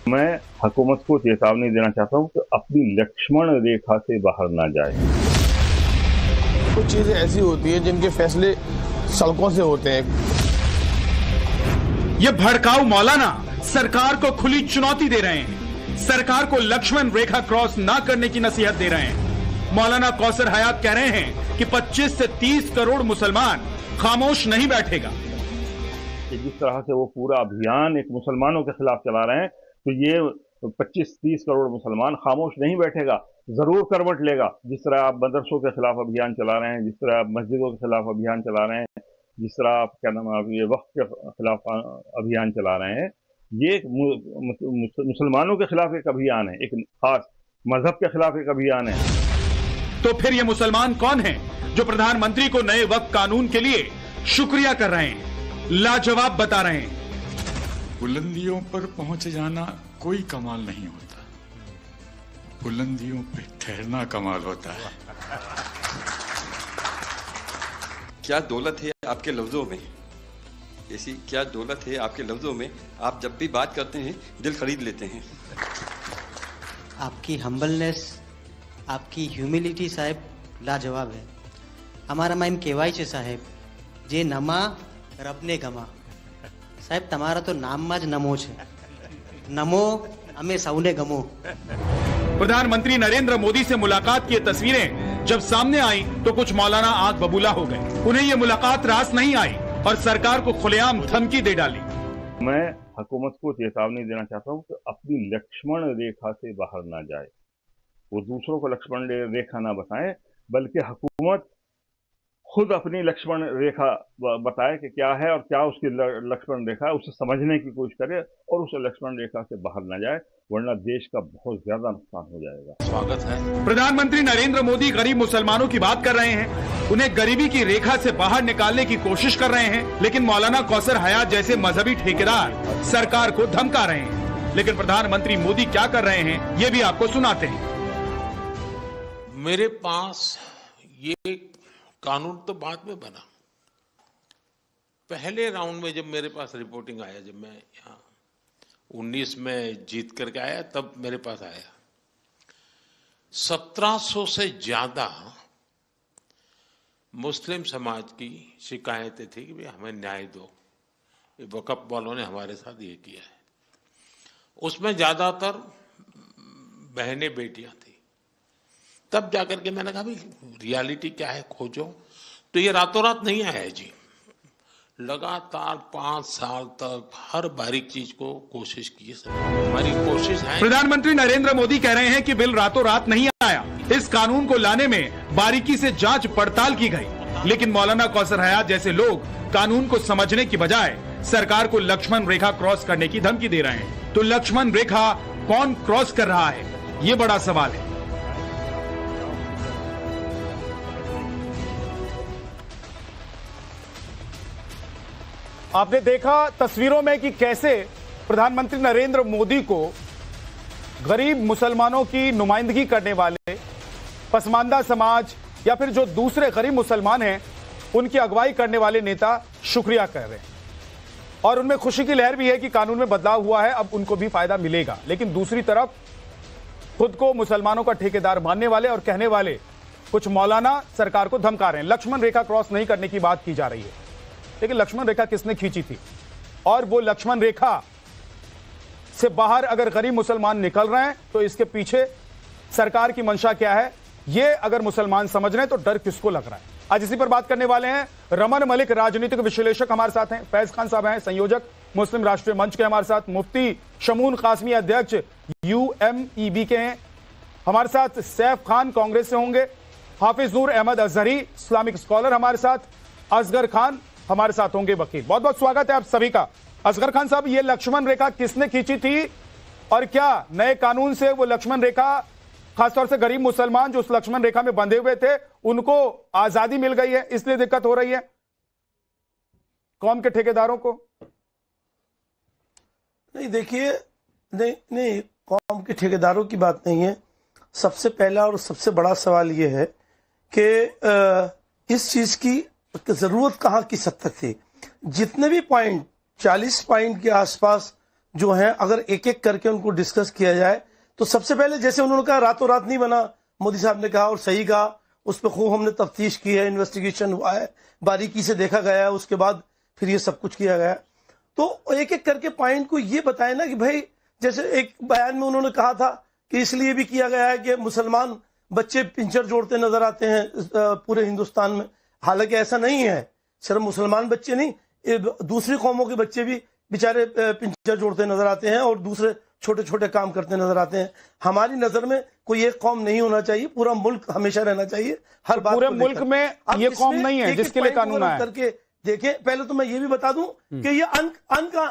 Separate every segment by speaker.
Speaker 1: मैं हुकूमत को चेतावनी देना चाहता हूँ कि अपनी लक्ष्मण रेखा से बाहर ना जाए।
Speaker 2: कुछ चीजें ऐसी होती है जिनके फैसले सड़कों से होते हैं।
Speaker 3: ये भड़काऊ मौलाना सरकार को खुली चुनौती दे रहे हैं। सरकार को लक्ष्मण रेखा क्रॉस ना करने की नसीहत दे रहे हैं। मौलाना कौसर हयात कह रहे हैं कि 25 से 30 करोड़ मुसलमान खामोश नहीं बैठेगा।
Speaker 1: जिस तरह से वो पूरा अभियान एक मुसलमानों के खिलाफ चला रहे हैं, तो ये 25-30 करोड़ मुसलमान खामोश नहीं बैठेगा, जरूर करवट लेगा। जिस तरह आप मदरसों के खिलाफ अभियान चला रहे हैं, जिस तरह आप मस्जिदों के खिलाफ अभियान चला रहे हैं, जिस तरह आप क्या नाम आप ये वक्फ के खिलाफ अभियान चला रहे हैं, ये मुसलमानों के खिलाफ एक अभियान है, एक खास मजहब के खिलाफ एक अभियान है।
Speaker 3: तो फिर ये मुसलमान कौन हैं जो प्रधानमंत्री को नए वक्फ कानून के लिए शुक्रिया कर रहे हैं, लाजवाब बता रहे हैं?
Speaker 4: बुलंदियों पर पहुंच जाना कोई कमाल नहीं होता, बुलंदियों पे ठहरना कमाल होता है।
Speaker 5: क्या दौलत है आपके लफ्जों में, ऐसी क्या दौलत है आपके लफ्जों में, आप जब भी बात करते हैं दिल खरीद लेते हैं।
Speaker 6: आपकी हम्बलनेस, आपकी ह्यूमिलिटी साहेब लाजवाब है। हमारा माइम केवाई છે સાહેબ, જે નમા રબને ગમા। સાહેબ તમારા તો નામમાં જ નમો છે, નમો અમે સૌને ગમો।
Speaker 3: प्रधानमंत्री नरेंद्र मोदी से मुलाकात की ये तस्वीरें जब सामने आई तो कुछ मौलाना आग बबूला हो गए। उन्हें ये मुलाकात रास नहीं आई और सरकार को खुलेआम धमकी दे डाली।
Speaker 1: मैं हुकूमत को चेतावनी देना चाहता हूँ कि अपनी लक्ष्मण रेखा से बाहर ना जाए, वो दूसरों को लक्ष्मण रेखा ना बताएं, बल्कि हुकूमत खुद अपनी लक्ष्मण रेखा बताए कि क्या है और क्या उसकी लक्ष्मण रेखा है, उसे समझने की कोशिश करे और उस लक्ष्मण रेखा से बाहर ना जाए, वरना देश का बहुत ज्यादा नुकसान हो जाएगा।
Speaker 2: स्वागत है।
Speaker 3: प्रधानमंत्री नरेंद्र मोदी गरीब मुसलमानों की बात कर रहे हैं, उन्हें गरीबी की रेखा से बाहर निकालने की कोशिश कर रहे हैं, लेकिन मौलाना कौसर हयात जैसे मजहबी ठेकेदार सरकार को धमका रहे हैं। लेकिन प्रधानमंत्री मोदी क्या कर रहे हैं, ये भी आपको सुनाते हैं।
Speaker 7: मेरे पास ये कानून तो बाद में बना, पहले राउंड में जब मेरे पास रिपोर्टिंग आया, जब मैं यहाँ 19 में जीत करके आया, तब मेरे पास आया 1700 से ज्यादा मुस्लिम समाज की शिकायतें थी कि भाई हमें न्याय दो, वक़्फ़ वालों ने हमारे साथ ये किया है। उसमें ज्यादातर बहनें बेटियां थी। तब जाकर के मैंने कहा भाई रियलिटी क्या है खोजो। तो ये रातों रात नहीं आया है जी, लगातार 5 साल तक हर बारीक चीज को कोशिश की है, हमारी कोशिश है।
Speaker 3: प्रधानमंत्री नरेंद्र मोदी कह रहे हैं कि बिल रातों रात नहीं आया, इस कानून को लाने में बारीकी से जांच पड़ताल की गई। लेकिन मौलाना कौसर हयात जैसे लोग कानून को समझने की बजाय सरकार को लक्ष्मण रेखा क्रॉस करने की धमकी दे रहे हैं। तो लक्ष्मण रेखा कौन क्रॉस कर रहा है, ये बड़ा सवाल है।
Speaker 8: आपने देखा तस्वीरों में कि कैसे प्रधानमंत्री नरेंद्र मोदी को गरीब मुसलमानों की नुमाइंदगी करने वाले, पसमानदा समाज या फिर जो दूसरे गरीब मुसलमान हैं उनकी अगुवाई करने वाले नेता शुक्रिया कर रहे हैं। और उनमें खुशी की लहर भी है कि कानून में बदलाव हुआ है, अब उनको भी फायदा मिलेगा। लेकिन दूसरी तरफ खुद को मुसलमानों का ठेकेदार मानने वाले और कहने वाले कुछ मौलाना सरकार को धमका रहे हैं। लक्ष्मण रेखा क्रॉस नहीं करने की बात की जा रही है, लेकिन लक्ष्मण रेखा किसने खींची थी, और वो लक्ष्मण रेखा से बाहर अगर गरीब मुसलमान निकल रहे हैं तो इसके पीछे सरकार की मंशा क्या है, ये अगर मुसलमान समझ रहे हैं तो डर किसको लग रहा है। आज इसी पर बात करने वाले हैं रमन मलिक, राजनीतिक विश्लेषक हमारे साथ हैं, फैज खान साहब हैं, संयोजक मुस्लिम राष्ट्रीय मंच के हमारे साथ, मुफ्ती शमून कासमी अध्यक्ष UMEB के हैं हमारे साथ, सैफ खान कांग्रेस से होंगे, हाफिज नूर अहमद अजहरी इस्लामिक स्कॉलर हमारे साथ, असगर खान हमारे साथ होंगे वकील। बहुत बहुत स्वागत है आप सभी का। असगर खान साहब, ये लक्ष्मण रेखा किसने खींची थी और क्या नए कानून से वो लक्ष्मण रेखा, खासतौर से गरीब मुसलमान जो उस लक्ष्मण रेखा में बंधे हुए थे, उनको आजादी मिल गई है, इसलिए दिक्कत हो रही है कौम के ठेकेदारों को?
Speaker 2: नहीं देखिए, नहीं कौम के ठेकेदारों की बात नहीं है। सबसे पहला और सबसे बड़ा सवाल यह है कि इस चीज की जरूरत कहाँ की सख्त थी। जितने भी पॉइंट 40 पॉइंट के आसपास जो हैं अगर एक एक करके उनको डिस्कस किया जाए तो सबसे पहले जैसे उन्होंने कहा रातों रात नहीं बना, मोदी साहब ने कहा और सही कहा, उस पर खूब हमने तफ्तीश की है, इन्वेस्टिगेशन हुआ है, बारीकी से देखा गया है, उसके बाद फिर ये सब कुछ किया गया। तो एक एक करके पॉइंट को ये बताए ना कि भाई जैसे एक बयान में उन्होंने कहा था कि इसलिए भी किया गया है कि मुसलमान बच्चे पिंचर जोड़ते नजर आते हैं पूरे हिंदुस्तान में। हालांकि ऐसा नहीं है, सिर्फ मुसलमान बच्चे नहीं, दूसरी कौमों के बच्चे भी बेचारे पिंचर जोड़ते नजर आते हैं और दूसरे छोटे छोटे काम करते नजर आते हैं। हमारी नजर में कोई एक कौम नहीं होना चाहिए, पूरा मुल्क हमेशा रहना चाहिए। हर बात
Speaker 8: पूरे मुल्क में ये कौम नहीं है जिसके लिए कानून आया
Speaker 2: करके देखें। पहले तो मैं ये भी बता दूं कि ये अन का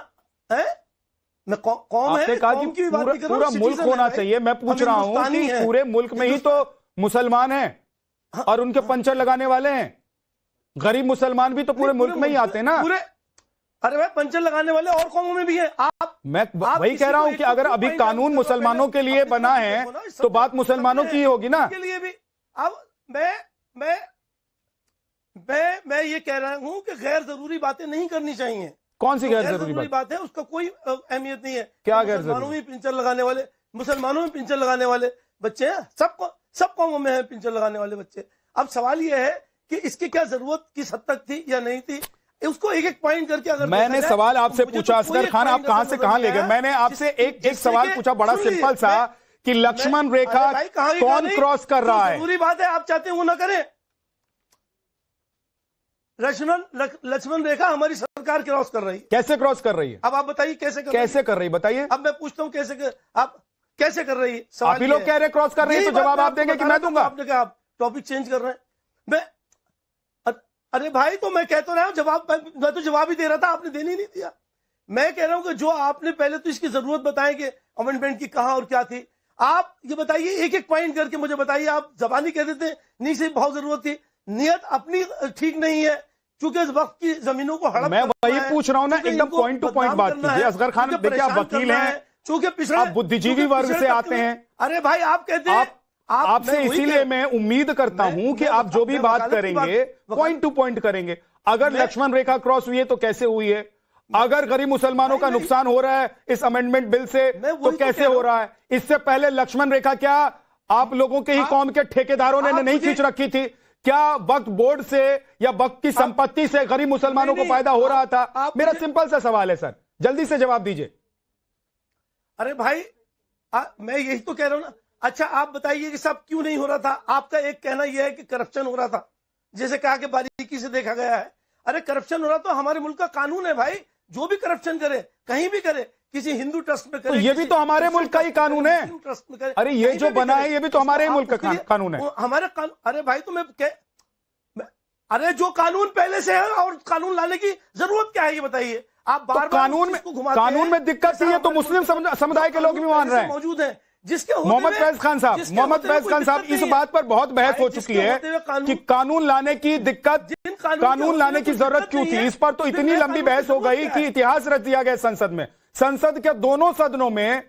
Speaker 2: है, मैं कौम है, कौम की बात नहीं कर रहा हूं,
Speaker 8: पूरा मुल्क होना चाहिए। मैं पूछ रहा हूं कि पूरे मुल्क में ही तो मुसलमान हैं और उनके पंचर लगाने वाले हैं। गरीब मुसलमान भी तो पूरे मुल्क में ही आते हैं ना।
Speaker 2: अरे भाई पंचर लगाने वाले और कौमों में भी है।
Speaker 8: मैं वही कह रहा हूं कि अगर अभी कानून मुसलमानों के लिए बना है तो बात मुसलमानों की होगी ना।
Speaker 2: के लिए भी अब मैं ये कह रहा हूं कि गैर जरूरी बातें नहीं करनी चाहिए।
Speaker 8: कौन सी गैर जरूरी
Speaker 2: बात है, उसका कोई अहमियत नहीं है।
Speaker 8: क्या गैर
Speaker 2: मुसलमानों में पिंचर लगाने वाले, मुसलमानों में पिंचर लगाने वाले बच्चे हैं, सब कौमों में है पिंचर लगाने वाले बच्चे। अब सवाल यह है कि इसकी क्या जरूरत किस हद तक थी या नहीं थी, उसको एक एक पॉइंट करके अगर
Speaker 8: मैंने सवाल आपसे पूछा असगर खान, आप कहां से कहां ले गए। मैंने आपसे एक सवाल पूछा बड़ा सिंपल सा कि लक्ष्मण रेखा कौन क्रॉस कर रहा है।
Speaker 2: जरूरी बात है, आप चाहते हैं वो ना करें। लक्ष्मण रेखा हमारी सरकार क्रॉस कर रही है।
Speaker 8: कैसे क्रॉस कर रही है?
Speaker 2: अब आप बताइए कैसे कर रही है, बताइए। अब मैं पूछता हूं आप कैसे कर रही है।
Speaker 8: आप ही लोग कह रहे क्रॉस कर रही है तो जवाब आप देंगे कि मैं दूंगा?
Speaker 2: आपने कहा आप टॉपिक चेंज कर रहे हैं। अरे भाई तो मैं कह तो रहा हूं जवाब, मैं तो जवाब ही दे रहा था, आपने देने ही नहीं दिया। मैं कह रहा हूं कि जो आपने पहले तो इसकी जरूरत बताएंगे अमेंडमेंट की कहां और क्या थी। आप ये बताइए एक एक पॉइंट करके मुझे बताइए। आप जबानी कह देते नहीं से बहुत जरूरत थी, नियत अपनी ठीक नहीं है क्योंकि इस वक्त की जमीनों को हड़प।
Speaker 8: मैं वही पूछ रहा हूं ना, एकदम पॉइंट टू पॉइंट बात कीजिए। असगर खान देखिए आप वकील हैं,
Speaker 2: चूंकि पिछड़ा
Speaker 8: आप बुद्धिजीवी वर्ग से आते हैं।
Speaker 2: अरे भाई आप कहते हैं
Speaker 8: आपसे इसीलिए मैं उम्मीद करता हूं कि आप जो भी बात करेंगे पॉइंट टू पॉइंट करेंगे। अगर लक्ष्मण रेखा क्रॉस हुई है तो कैसे हुई है? अगर गरीब मुसलमानों का नुकसान हो रहा है इस अमेंडमेंट बिल से तो कैसे हो रहा है? इससे पहले लक्ष्मण रेखा क्या आप लोगों के ही कौम के ठेकेदारों ने नहीं खींच रखी थी? क्या वक्त बोर्ड से या वक्त की संपत्ति से गरीब मुसलमानों को फायदा हो रहा था? मेरा सिंपल सा सवाल है सर, जल्दी से जवाब दीजिए।
Speaker 2: अरे भाई मैं यही तो कह रहा हूं ना। अच्छा आप बताइए कि सब क्यों नहीं हो रहा था? आपका एक कहना यह है कि करप्शन हो रहा था, जैसे कहा कि बारीकी से देखा गया है। अरे करप्शन हो रहा तो हमारे मुल्क का कानून है भाई, जो भी करप्शन करे कहीं भी करे, किसी हिंदू ट्रस्ट में करे,
Speaker 8: तो ये भी तो हमारे मुल्क का ही कानून है।
Speaker 2: ट्रस्ट में करे,
Speaker 8: अरे ये जो बना है ये भी तो हमारे मुल्क का कानून है।
Speaker 2: हमारे अरे भाई तो अरे जो कानून पहले से है और कानून लाने की जरूरत क्या है ये बताइए। आप बार
Speaker 8: कानून में दिक्कत थी, ये तो मुस्लिम समुदाय के लोग भी मान रहे हैं,
Speaker 2: मौजूद है। जिसके
Speaker 8: मोहम्मद फैज खान साहब इस बात पर बहुत बहस हो चुकी है कि कानून लाने की दिक्कत, कानून लाने की जरूरत क्यों थी। इस पर तो इतनी लंबी बहस हो गई कि इतिहास रच दिया गया संसद में। संसद के दोनों सदनों में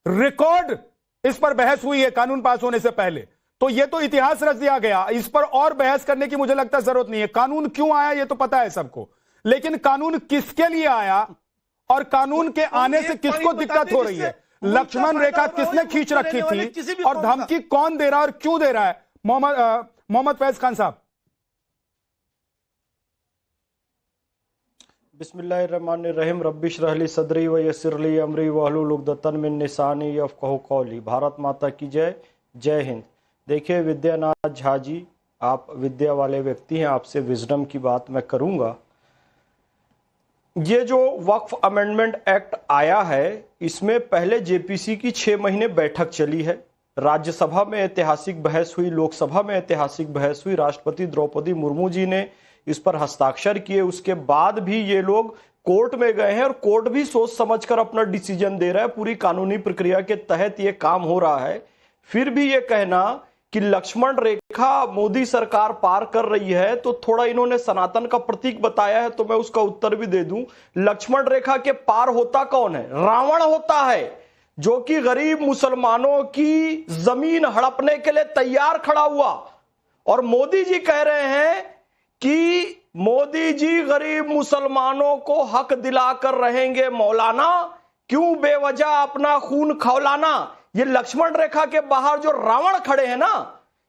Speaker 8: रिकॉर्ड इस पर बहस हुई है कानून पास होने से पहले। तो ये तो इतिहास रच दिया गया, इस पर और बहस करने की मुझे लगता है जरूरत नहीं है। कानून क्यों आया ये तो पता है सबको, लेकिन कानून किसके लिए आया और कानून के आने से किसको दिक्कत हो रही है? लक्ष्मण रेखा किसने खींच रखी थी और धमकी कौन दे रहा है और क्यों दे रहा है? मोहम्मद फैज खान साहब।
Speaker 9: बिस्मिल्लाहिर्रहमानिर्रहीम रब्बि इश्रह ली सदरी व यस्सिर ली अमरी वहलुल उक़दतन मिन लिसानी यफ़क़हू क़ौली। भारत माता की जय, जय हिंद। देखिए विद्यानाथ झा जी, आप विद्या वाले व्यक्ति हैं, आपसे विजडम की बात मैं करूंगा। ये जो वक्फ अमेंडमेंट एक्ट आया है, इसमें पहले जेपीसी की 6 महीने बैठक चली है, राज्यसभा में ऐतिहासिक बहस हुई, लोकसभा में ऐतिहासिक बहस हुई, राष्ट्रपति द्रौपदी मुर्मू जी ने इस पर हस्ताक्षर किए। उसके बाद भी ये लोग कोर्ट में गए हैं और कोर्ट भी सोच समझकर अपना डिसीजन दे रहा है। पूरी कानूनी प्रक्रिया के तहत ये काम हो रहा है। फिर भी ये कहना कि लक्ष्मण रेखा मोदी सरकार पार कर रही है, तो थोड़ा इन्होंने सनातन का प्रतीक बताया है तो मैं उसका उत्तर भी दे दूं। लक्ष्मण रेखा के पार होता कौन है? रावण होता है, जो कि गरीब मुसलमानों की जमीन हड़पने के लिए तैयार खड़ा हुआ। और मोदी जी कह रहे हैं कि मोदी जी गरीब मुसलमानों को हक दिलाकर रहेंगे मौलाना, क्यों बेवजह अपना खून खौलाना? ये लक्ष्मण रेखा के बाहर जो रावण खड़े हैं ना,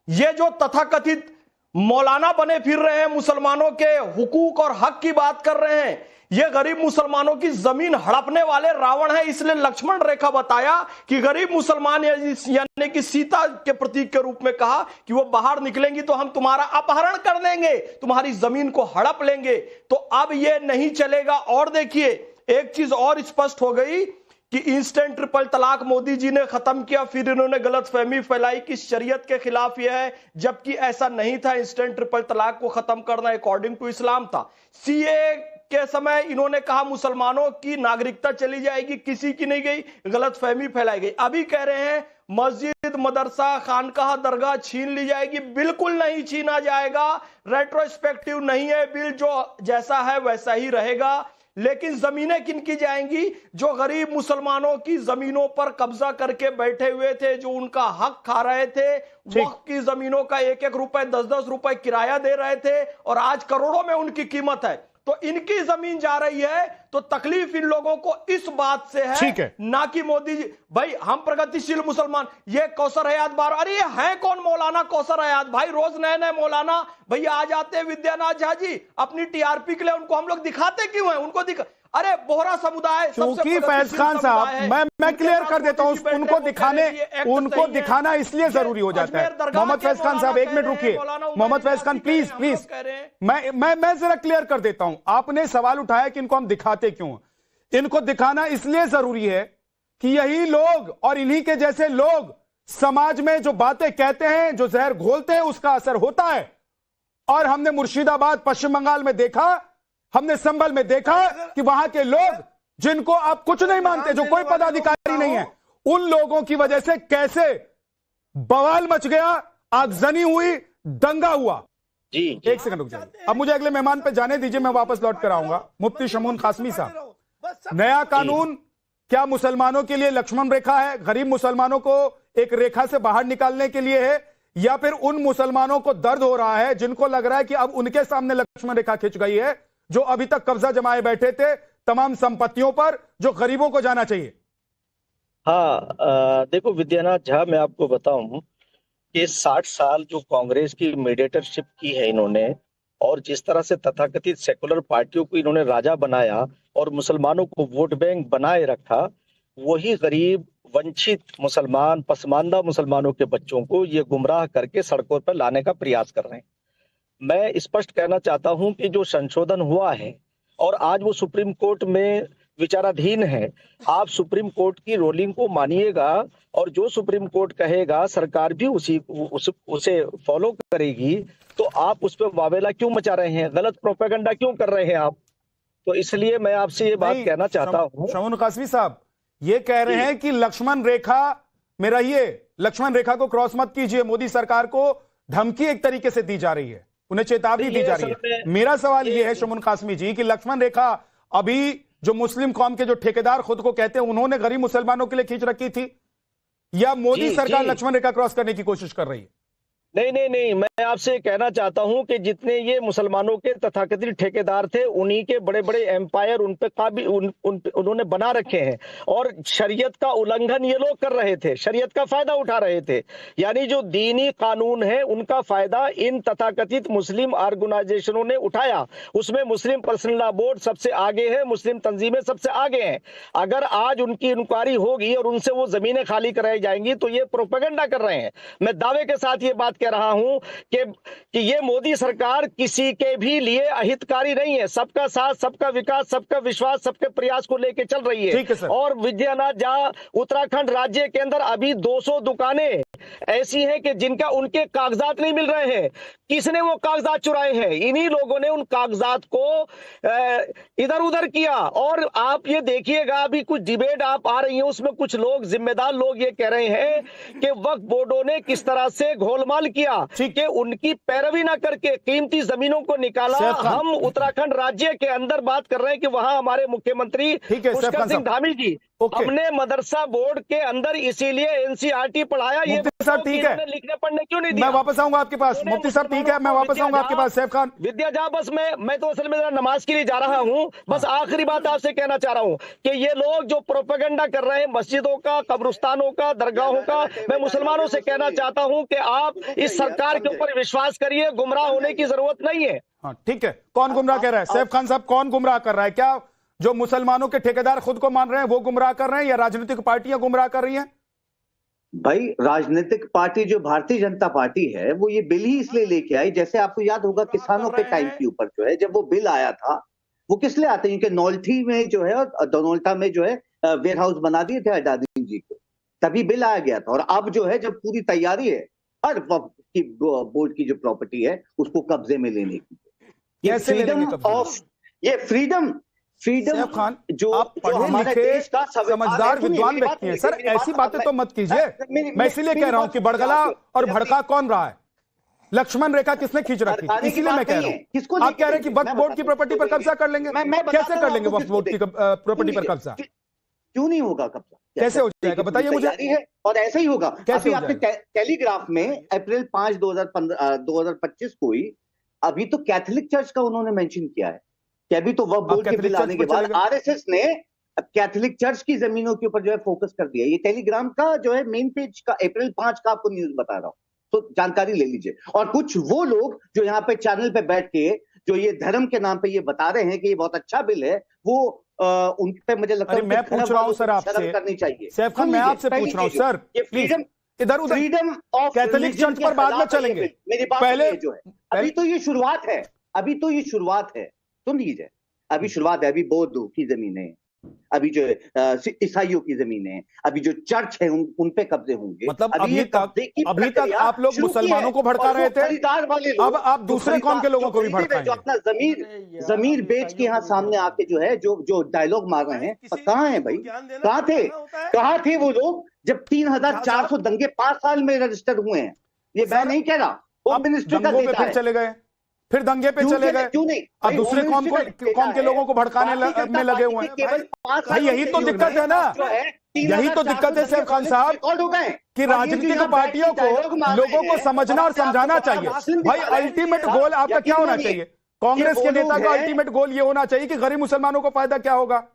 Speaker 9: ये जो तथाकथित मौलाना बने फिर रहे हैं, मुसलमानों के हुकूक और हक की बात कर रहे हैं, ये गरीब मुसलमानों की जमीन हड़पने वाले रावण है। इसलिए लक्ष्मण रेखा बताया कि गरीब मुसलमान यानी कि सीता के प्रतीक के रूप में कहा कि वो बाहर निकलेंगी तो हम तुम्हारा अपहरण कर देंगे, तुम्हारी जमीन को हड़प लेंगे। तो अब ये नहीं चलेगा। और देखिए एक चीज और स्पष्ट हो गई कि इंस्टेंट ट्रिपल तलाक मोदी जी ने खत्म किया, फिर इन्होंने गलतफहमी फैलाई कि शरीयत के खिलाफ यह है, जबकि ऐसा नहीं था। इंस्टेंट ट्रिपल तलाक को खत्म करना अकॉर्डिंग टू इस्लाम था। सीए के समय इन्होंने कहा मुसलमानों की नागरिकता चली जाएगी, किसी की नहीं गई, गलतफहमी फैलाई गई। अभी कह रहे हैं मस्जिद, मदरसा, खानकाह, दरगाह छीन ली जाएगी। बिल्कुल नहीं छीना जाएगा। रेट्रोस्पेक्टिव नहीं है बिल, जो जैसा है वैसा ही रहेगा। लेकिन जमीनें किनकी जाएंगी? जो गरीब मुसलमानों की जमीनों पर कब्जा करके बैठे हुए थे, जो उनका हक खा रहे थे, वक्त की जमीनों का 1-1 रुपए 10-10 रुपए किराया दे रहे थे और आज करोड़ों में उनकी कीमत है। तो इनकी जमीन जा रही है, तो तकलीफ इन लोगों को इस बात से है, ना कि मोदी जी। भाई हम प्रगतिशील मुसलमान, ये कौसर हयात बार, अरे ये है कौन मौलाना कौसर हयात? भाई रोज नए नए मौलाना भैया आ जाते हैं। विद्यानाथ झा जी अपनी टीआरपी के लिए उनको हम लोग दिखाते क्यों हैं? उनको अरे बोहरा समुदाय,
Speaker 8: क्योंकि फैज खान साहब, मैं क्लियर कर देता हूं, उनको दिखाना इसलिए जरूरी हो जाता है। मोहम्मद फैज खान साहब 1 मिनट रुकिए। मोहम्मद फैज खान प्लीज मैं जरा क्लियर कर देता हूं। आपने सवाल उठाया कि इनको हम दिखाते क्यों। इनको दिखाना इसलिए जरूरी है कि यही लोग और इन्हीं के जैसे लोग समाज में जो बातें कहते हैं, जो जहर घोलते हैं, उसका असर होता है। और हमने मुर्शिदाबाद, पश्चिम बंगाल में देखा, हमने संभल में देखा कि वहां के लोग जिनको आप कुछ नहीं मानते, जो कोई पदाधिकारी नहीं है, उन लोगों की वजह से कैसे बवाल मच गया, आगजनी हुई, दंगा हुआ।
Speaker 10: जी
Speaker 8: 1 सेकंड रुक जाइए। अब मुझे अगले मेहमान पे जाने दीजिए, मैं वापस लौट कर आऊंगा। मुफ्ती शमून कासमी साहब, नया कानून क्या मुसलमानों के लिए लक्ष्मण रेखा है? गरीब मुसलमानों को एक रेखा से बाहर निकालने के लिए है, या फिर उन मुसलमानों को दर्द हो रहा है जिनको लग रहा है कि अब उनके सामने लक्ष्मण रेखा खिंच गई है, जो अभी तक कब्जा जमाए बैठे थे तमाम संपत्तियों पर, जो गरीबों को जाना चाहिए?
Speaker 10: हाँ, देखो विद्यानाथ झा, मैं आपको बताऊं कि 60 साल जो कांग्रेस की मीडिएटरशिप की है इन्होंने, और जिस तरह से तथाकथित सेकुलर पार्टियों को इन्होंने राजा बनाया और मुसलमानों को वोट बैंक बनाए रखा, वही गरीब वंचित मुसलमान, पसमानदा मुसलमानों के बच्चों को ये गुमराह करके सड़कों पर लाने का प्रयास कर रहे हैं। मैं स्पष्ट कहना चाहता हूं कि जो संशोधन हुआ है और आज वो सुप्रीम कोर्ट में विचाराधीन है, आप सुप्रीम कोर्ट की रूलिंग को मानिएगा और जो सुप्रीम कोर्ट कहेगा सरकार भी उसे फॉलो करेगी। तो आप उस पर वावेला क्यों मचा रहे हैं? गलत प्रोपेगेंडा क्यों कर रहे हैं आप? तो इसलिए मैं आपसे ये बात कहना चाहता हूं।
Speaker 8: शमून कासमी साहब ये कह रहे हैं कि लक्ष्मण रेखा में रहिए, लक्ष्मण रेखा को क्रॉस मत कीजिए। मोदी सरकार को धमकी एक तरीके से दी जा रही है, उन्हें चेतावनी दी जा रही है। मेरा सवाल यह है शमून कासमी जी कि लक्ष्मण रेखा अभी जो मुस्लिम कौम के जो ठेकेदार खुद को कहते हैं, उन्होंने गरीब मुसलमानों के लिए खींच रखी थी, या मोदी सरकार लक्ष्मण रेखा क्रॉस करने की कोशिश कर रही है?
Speaker 10: नहीं, मैं आपसे कहना चाहता हूं कि जितने ये मुसलमानों के तथाकथित ठेकेदार थे, उन्हीं के बड़े बड़े एम्पायर उन पे काबिज उन्होंने बना रखे हैं, और शरीयत का उल्लंघन ये लोग कर रहे थे, शरीयत का फायदा उठा रहे थे। यानी जो दीनी कानून है उनका फायदा इन तथाकथित मुस्लिम ऑर्गेनाइजेशनों ने उठाया। उसमें मुस्लिम पर्सनल लॉ बोर्ड सबसे आगे है, मुस्लिम तंजीमें सबसे आगे हैं। अगर आज उनकी इंक्वायरी होगी और उनसे वो जमीनें खाली कराई जाएंगी तो ये प्रोपेगेंडा कर रहे हैं। मैं दावे के साथ ये बात कह रहा हूं कि ये मोदी सरकार किसी के भी लिए अहितकारी नहीं है। सबका साथ, सबका विकास, सबका विश्वास, सबके प्रयास को लेकर चल रही है। और विद्यानाथ झा, उत्तराखंड राज्य के अंदर अभी 200 दुकानें ऐसी हैं कि जिनका उनके कागजात नहीं मिल रहे हैं। किसने वो कागजात चुराए हैं? इन्हीं लोगों ने उन कागजात को इधर उधर किया। और आप ये देखिएगा, अभी कुछ डिबेट आप आ रही है, उसमें कुछ लोग, जिम्मेदार लोग ये कह रहे हैं कि वक्फ बोर्डों ने किस तरह से घोलमाल किया कि उनकी पैरवी ना करके कीमती जमीनों को निकाला। हम उत्तराखंड राज्य के अंदर बात कर रहे हैं कि वहां हमारे मुख्यमंत्री पुष्कर सिंह धामी जी हमने मदरसा बोर्ड के अंदर इसीलिए एनसीईआरटी पढ़ाया। ये
Speaker 8: मुफ्ती साहब ठीक है,
Speaker 10: लिखने पढ़ने क्यों नहीं दिया?
Speaker 8: मैं वापस आऊंगा आपके पास। मुफ्ती साहब ठीक है, मैं वापस आऊंगा आपके पास। सैफ खान
Speaker 10: विद्या जहाँ, बस मैं तो असल में जरा नमाज के लिए जा रहा हूँ। बस आखिरी बात आपसे कहना चाह रहा हूँ कि ये लोग जो प्रोपेगेंडा कर रहे हैं मस्जिदों का, कब्रिस्तानों का, दरगाहों का, मैं मुसलमानों से कहना चाहता हूँ कि आप इस सरकार के ऊपर विश्वास करिए, गुमराह होने की जरूरत नहीं है।
Speaker 8: हाँ ठीक है, कौन गुमराह कह रहा है? सैफ खान साहब, कौन गुमराह कर रहा है? क्या जो मुसलमानों के ठेकेदार खुद को मान रहे हैं वो गुमराह कर रहे हैं, या राजनीतिक पार्टियां गुमराह कर रही हैं?
Speaker 11: भाई, राजनीतिक पार्टी जो भारतीय जनता पार्टी है वो ये बिल ही इसलिए लेके आई, जैसे आपको याद होगा किसानों के टाइम के ऊपर जो है जब वो बिल आया था, वो किस लिए आते हैं? क्योंकि नौल्टी में जो है और दनौल्टा में जो है वेयर हाउस बना दिए थे अडानी जी को, तभी बिल आया गया था। और अब जो है जब पूरी तैयारी है हर की बोर्ड की जो प्रॉपर्टी है उसको कब्जे में लेने की, ये फ्रीडम
Speaker 8: खान जो आप पढ़े लिखे समझदार विद्वान व्यक्ति हैं सर, ऐसी बातें तो मत कीजिए। मैं इसीलिए कह रहा हूं कि बड़गला और भड़का कौन रहा है, लक्ष्मण रेखा किसने खींच रखी, इसीलिए मैं कह रहा हूं। आप कह रहे हैं कि वक्फ बोर्ड की प्रॉपर्टी पर कब्जा कर लेंगे, कैसे कर लेंगे वक्फ बोर्ड की प्रॉपर्टी पर कब्जा?
Speaker 11: क्यों नहीं होगा कब्जा?
Speaker 8: कैसे हो जाएगा बताइए मुझे।
Speaker 11: और ऐसे ही होगा।
Speaker 8: कैसे
Speaker 11: आपने टेलीग्राफ में अप्रैल 5, 2025 को ही अभी तो कैथोलिक चर्च का उन्होंने मेंशन किया है कि अभी तो वक्फ बोर्ड के बिल आने के बाद आरएसएस ने कैथोलिक चर्च की जमीनों के ऊपर जो है फोकस कर दिया। ये टेलीग्राम का जो है मेन पेज का अप्रैल 5 का आपको न्यूज बता रहा हूं, तो जानकारी ले लीजिए। और कुछ वो लोग जो यहाँ पे चैनल पे बैठ के जो ये धर्म के नाम पे ये बता रहे हैं कि ये बहुत अच्छा बिल है, वो उन पे मुझे लगता है
Speaker 8: मैं पूछ रहा हूं सर आपसे,
Speaker 11: करनी चाहिए।
Speaker 8: सैफ खान मैं आपसे पूछ रहा हूं सर,
Speaker 11: ये freedom
Speaker 8: freedom of Catholic church पर बाद में चलेंगे,
Speaker 11: मेरी बात पहले जो है अभी तो ये शुरुआत है, अभी तो ये शुरुआत है, सुन लीजिए, अभी शुरुआत है। अभी बौद्धों की जमीनें, अभी जो ईसाइयों की जमीनें, अभी जो चर्च है उन पे कब्जे होंगे।
Speaker 8: मतलब अभी तक आप लोग मुसलमानों को भड़का रहे थे, अब आप दूसरे कौम के लोगों को भी भड़काएंगे।
Speaker 11: जो अपना जमीर बेच के यहाँ सामने आके जो है जो डायलॉग मार रहे हैं, कहाँ है भाई? कहाँ थे वो लोग जब 3400 दंगे 5 साल में रजिस्टर हुए हैं? ये मैं नहीं कह रहा, वो मिनिस्ट्री का डेटा है।
Speaker 8: चले गए, फिर दंगे पे चले गए,
Speaker 11: क्यों नहीं?
Speaker 8: अब दूसरे कौम के लोगों को भड़काने में लगे हुए हैं। भाई यही तो दिक्कत है ना, यही तो दिक्कत है सैफ खान साहब कि राजनीतिक पार्टियों को लोगों को समझना और समझाना चाहिए। भाई अल्टीमेट गोल आपका क्या होना चाहिए? कांग्रेस के नेता का अल्टीमेट गोल ये होना चाहिए कि गरीब मुसलमानों को फायदा क्या होगा,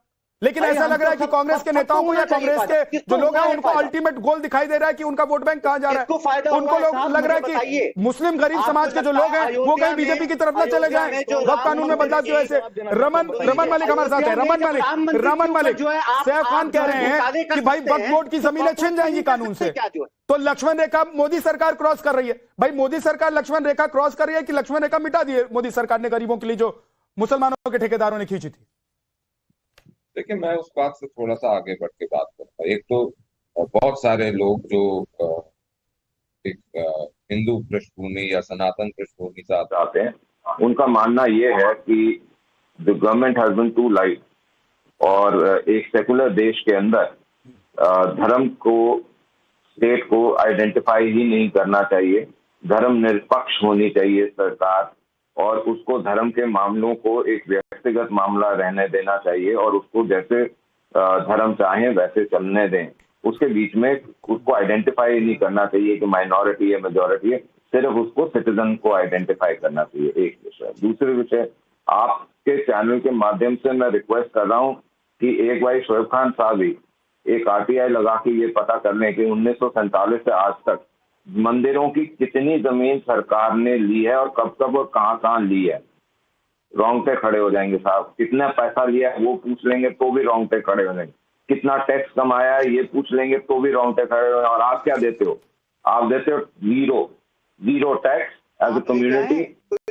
Speaker 8: लेकिन ऐसा लग रहा है कि कांग्रेस के नेताओं को या कांग्रेस के जो लोग हैं उनको अल्टीमेट गोल दिखाई दे रहा है कि उनका वोट बैंक कहां जा रहा है। उनको लोग लग रहा है कि मुस्लिम गरीब समाज के जो लोग हैं वो कहीं बीजेपी की तरफ न चले जाएं, वक्फ कानून में बदलाव की वजह से। रमन मलिक हमारे साथ है, रमन मलिक सैफ खान कह रहे हैं कि भाई वक्फ बोर्ड की जमीनें छिन जाएंगी कानून से, तो लक्ष्मण रेखा मोदी सरकार क्रॉस कर रही है। भाई मोदी सरकार लक्ष्मण रेखा क्रॉस कर रही है कि लक्ष्मण रेखा मिटा दी है मोदी सरकार ने गरीबों के लिए जो मुसलमानों के ठेकेदारों ने खींची थी?
Speaker 12: देखिए, मैं उस बात से थोड़ा सा आगे बढ़ के बात करूंगा। एक तो बहुत सारे लोग जो एक हिंदू पृष्ठभूमि या सनातन पृष्ठभूमि से आते हैं, उनका मानना ये है कि the government has been too light, और एक सेकुलर देश के अंदर धर्म को, स्टेट को आइडेंटिफाई ही नहीं करना चाहिए। धर्म निरपक्ष होनी चाहिए सरकार, और उसको धर्म के मामलों को एक व्यक्तिगत मामला रहने देना चाहिए, और उसको जैसे धर्म चाहे वैसे चलने दें। उसके बीच में उसको आइडेंटिफाई नहीं करना चाहिए कि माइनॉरिटी है मेजॉरिटी है, सिर्फ उसको सिटीजन को आइडेंटिफाई करना चाहिए। एक विषय। दूसरे विषय, आपके चैनल के माध्यम से मैं रिक्वेस्ट कर रहा हूँ कि एक बार शोएब खान साहब ही एक आरटीआई लगा के ये पता कर लें कि 1947 से आज तक मंदिरों की कितनी जमीन सरकार ने ली है और कब कब और कहाँ ली है। रोंगटे खड़े हो जाएंगे साहब। कितना पैसा लिया है वो पूछ लेंगे तो भी रोंगटे खड़े हो जाएंगे। कितना टैक्स कमाया है ये पूछ लेंगे तो भी रोंगटे खड़े हो जाएंगे। और आप क्या देते हो? आप देते हो zero tax as a community.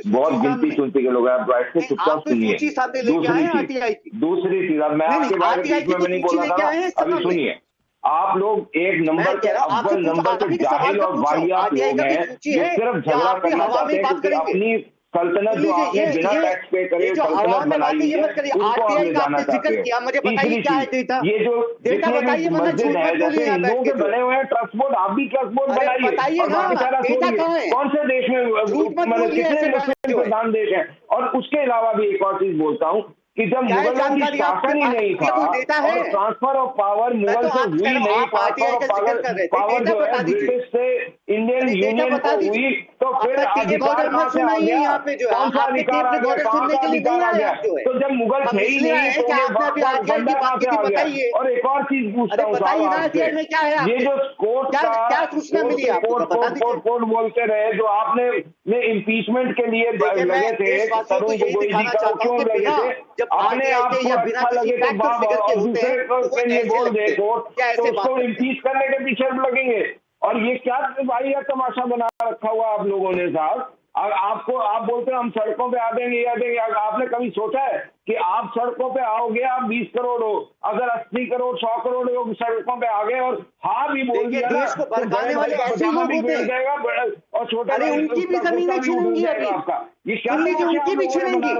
Speaker 12: बहुत गिनती चुनती के लोग हैं। आप बैठ के चुपचाप सुनिए। दूसरी चीज, अब मैं आपके बारे में नहीं बोल रहा था, अभी सुनिए। आप लोग एक नंबर के अव्वल नंबर के जाहिल और वाहियात लोग हैं जो सिर्फ झगड़ा करना चाहते हैं, क्योंकि अपनी सल्तनत जो आपने बिना टैक्स पे करे सल्तनत बनाई है उसको आप ले जाना चाहते हैं। तीसरी चीज, ये जो जितने भी मस्जिद है जैसे हिंदुओं के बने हुए हैं ट्रस्ट बोर्ड, आप भी ट्रस्ट बोर्ड बनाइए और बाकी सारा छोड़िए। कौन से देश में मतलब कितने मुस्लिम प्रधान देश है? और उसके अलावा भी एक और चीज बोलता हूँ,
Speaker 13: कि जब मुगलों की शासन ही नहीं था और ट्रांसफर ऑफ पावर मुगल से हुई नहीं, ट्रांसफर ऑफ पावर जो है ब्रिटिश से इंडियन यूनियन को हुई, तो फिर अधिकार कहाँ से आ गया, कौन सा अधिकार आ गया, कहाँ का अधिकार आ गया? तो जब मुगल थे ही नहीं तो बंदा कहाँ से आ गया? और एक और चीज पूछता हूँ साहब, ये जो कोर्ट कोर्ट बोलते रहे जो आपने इम्पीचमेंट के लिए लगे थे तरुण गोगोई जी का, क्यों लगे थे? अपने आप को अच्छा लगे तो बाप दूसरे के लिए बोल दे कोर्ट, तो उसको इम्पीच करने के पीछे लगेंगे। और ये क्या भाई यह तमाशा बना रखा हुआ आप लोगों ने साहब? आप बोलते हैं हम सड़कों पे आ देंगे या देंगे, आपने कभी सोचा है कि आप सड़कों पे आओगे, आप 20 करोड़ हो, अगर 80 करोड़ 100 करोड़ लोग सड़कों पे आ गए और हाँ भी बोल दिया ना तो भी गिर जाएगा और छोटे
Speaker 11: उनकी भी जमीनें छीनेंगी आपका,
Speaker 13: ये क्या
Speaker 11: उनकी भी छीनेंगी।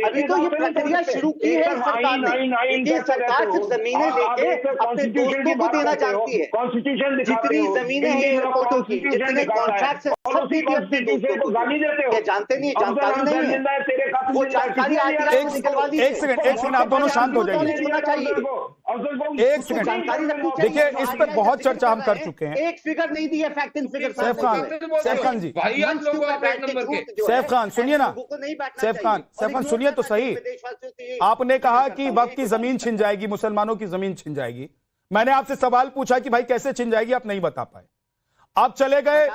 Speaker 11: अभी तो ये प्रक्रिया शुरू की है सरकार ने, सरकार सिर्फ जमीनें लेके अपने दोस्तों को देना चाहती है।
Speaker 13: कॉन्स्टिट्यूशन
Speaker 11: जितनी जमीनें हैं एयरपोर्टों की, जितने कॉन्ट्रैक्ट्स सब दे दिए अपने दोस्तों को। जानते नहीं, जानकारी नहीं है वो जानकारी।
Speaker 8: एक सेकंड आप दोनों शांत हो जाइए। एक सेकंड देखिए, इस पर बहुत चर्चा हम कर चुके हैं।
Speaker 11: एक फिगर नहीं दी है, fact and figure.
Speaker 8: Saif Khan ji, Saif Khan सुनिए ना, सैफ खान सुनिए तो सही। आपने कहा कि वक्त की जमीन छिन जाएगी, मुसलमानों की जमीन छिन जाएगी। मैंने आपसे सवाल पूछा कि भाई कैसे छिन जाएगी, आप नहीं बता पाए। आप चले गए